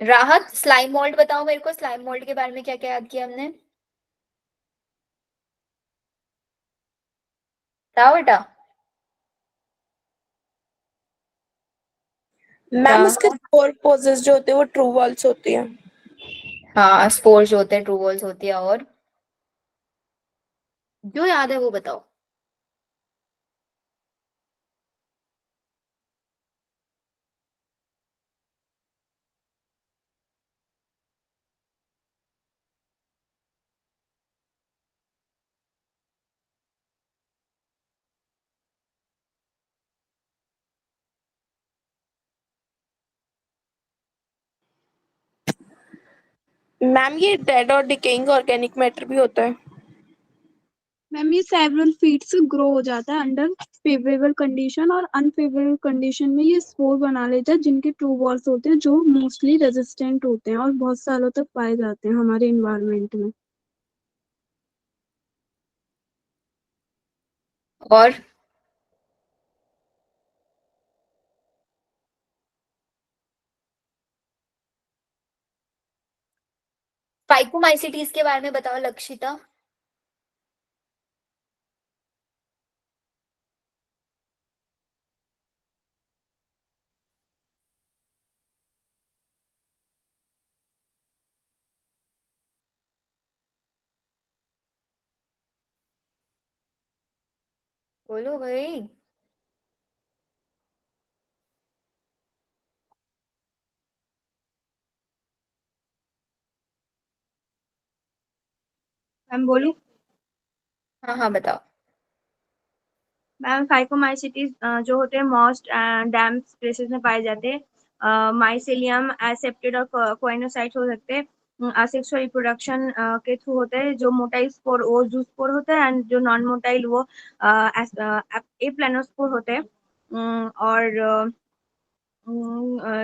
राहत, स्लाइम मोल्ड बताओ मेरे को, स्लाइम मोल्ड के बारे में क्या क्या याद किया हमने? बताओ बेटा। मैम उसके स्पोर पोजेस जो होते हैं वो ट्रू वॉल्स होती हैं। हाँ स्पोर्स जो होते हैं ट्रू वॉल्स होती है, और जो याद है वो बताओ। मैम ये डेड और डिकेइंग ऑर्गेनिक मैटर भी होता है। मैम ये सेवरल फीट से ग्रो हो जाता है अंडर फेवरेबल कंडीशन, और अनफेवरेबल कंडीशन में ये स्पोर बना लेता है जिनके ट्रू वॉल्स होते हैं, जो मोस्टली रेजिस्टेंट होते हैं और बहुत सालों तक पाए जाते हैं हमारे इन्वायरमेंट में। और फाइकोमाइसिटीज के बारे में बताओ लक्षिता। बोलो भाई। मैम बोलूं? हाँ हाँ बताओ। मैम फाइकोमाइसिटीज जो होते हैं मॉस्ट डैम्प स्पेसीज में पाए जाते हैं। माइसेलियम एसेप्टेड और कोइनोसाइट्स हो सकते हैं। असेक्सुअल रिप्रोडक्शन के थ्रू होते हैं। जो मोटाइल स्पोर वो जू स्पोर होता है, एंड जो नॉन मोटाइल वो एप्लानोस्पोर होते हैं। और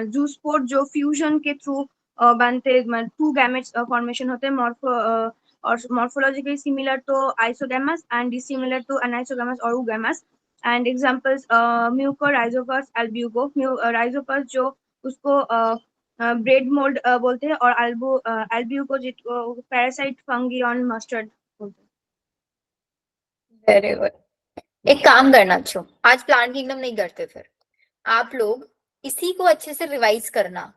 जू स्पोर जो फ्यूजन के थ्रू बनते, टू गैमेट्स फॉर्मेशन होते हैं। और morphologically similar to isogamous and dissimilar to anisogamy or oogamous. And examples Mucorrhizopus albugo, rhizopus जो उसको ब्रेड मोल्ड बोलते हैं, और albugo जिसको पैरासाइट फंगी ऑन मस्टर्ड बोलते हैं। Very good. एक काम करना अच्छो, आज प्लांट किंगडम नहीं करते, फिर आप लोग इसी को अच्छे से रिवाइज करना,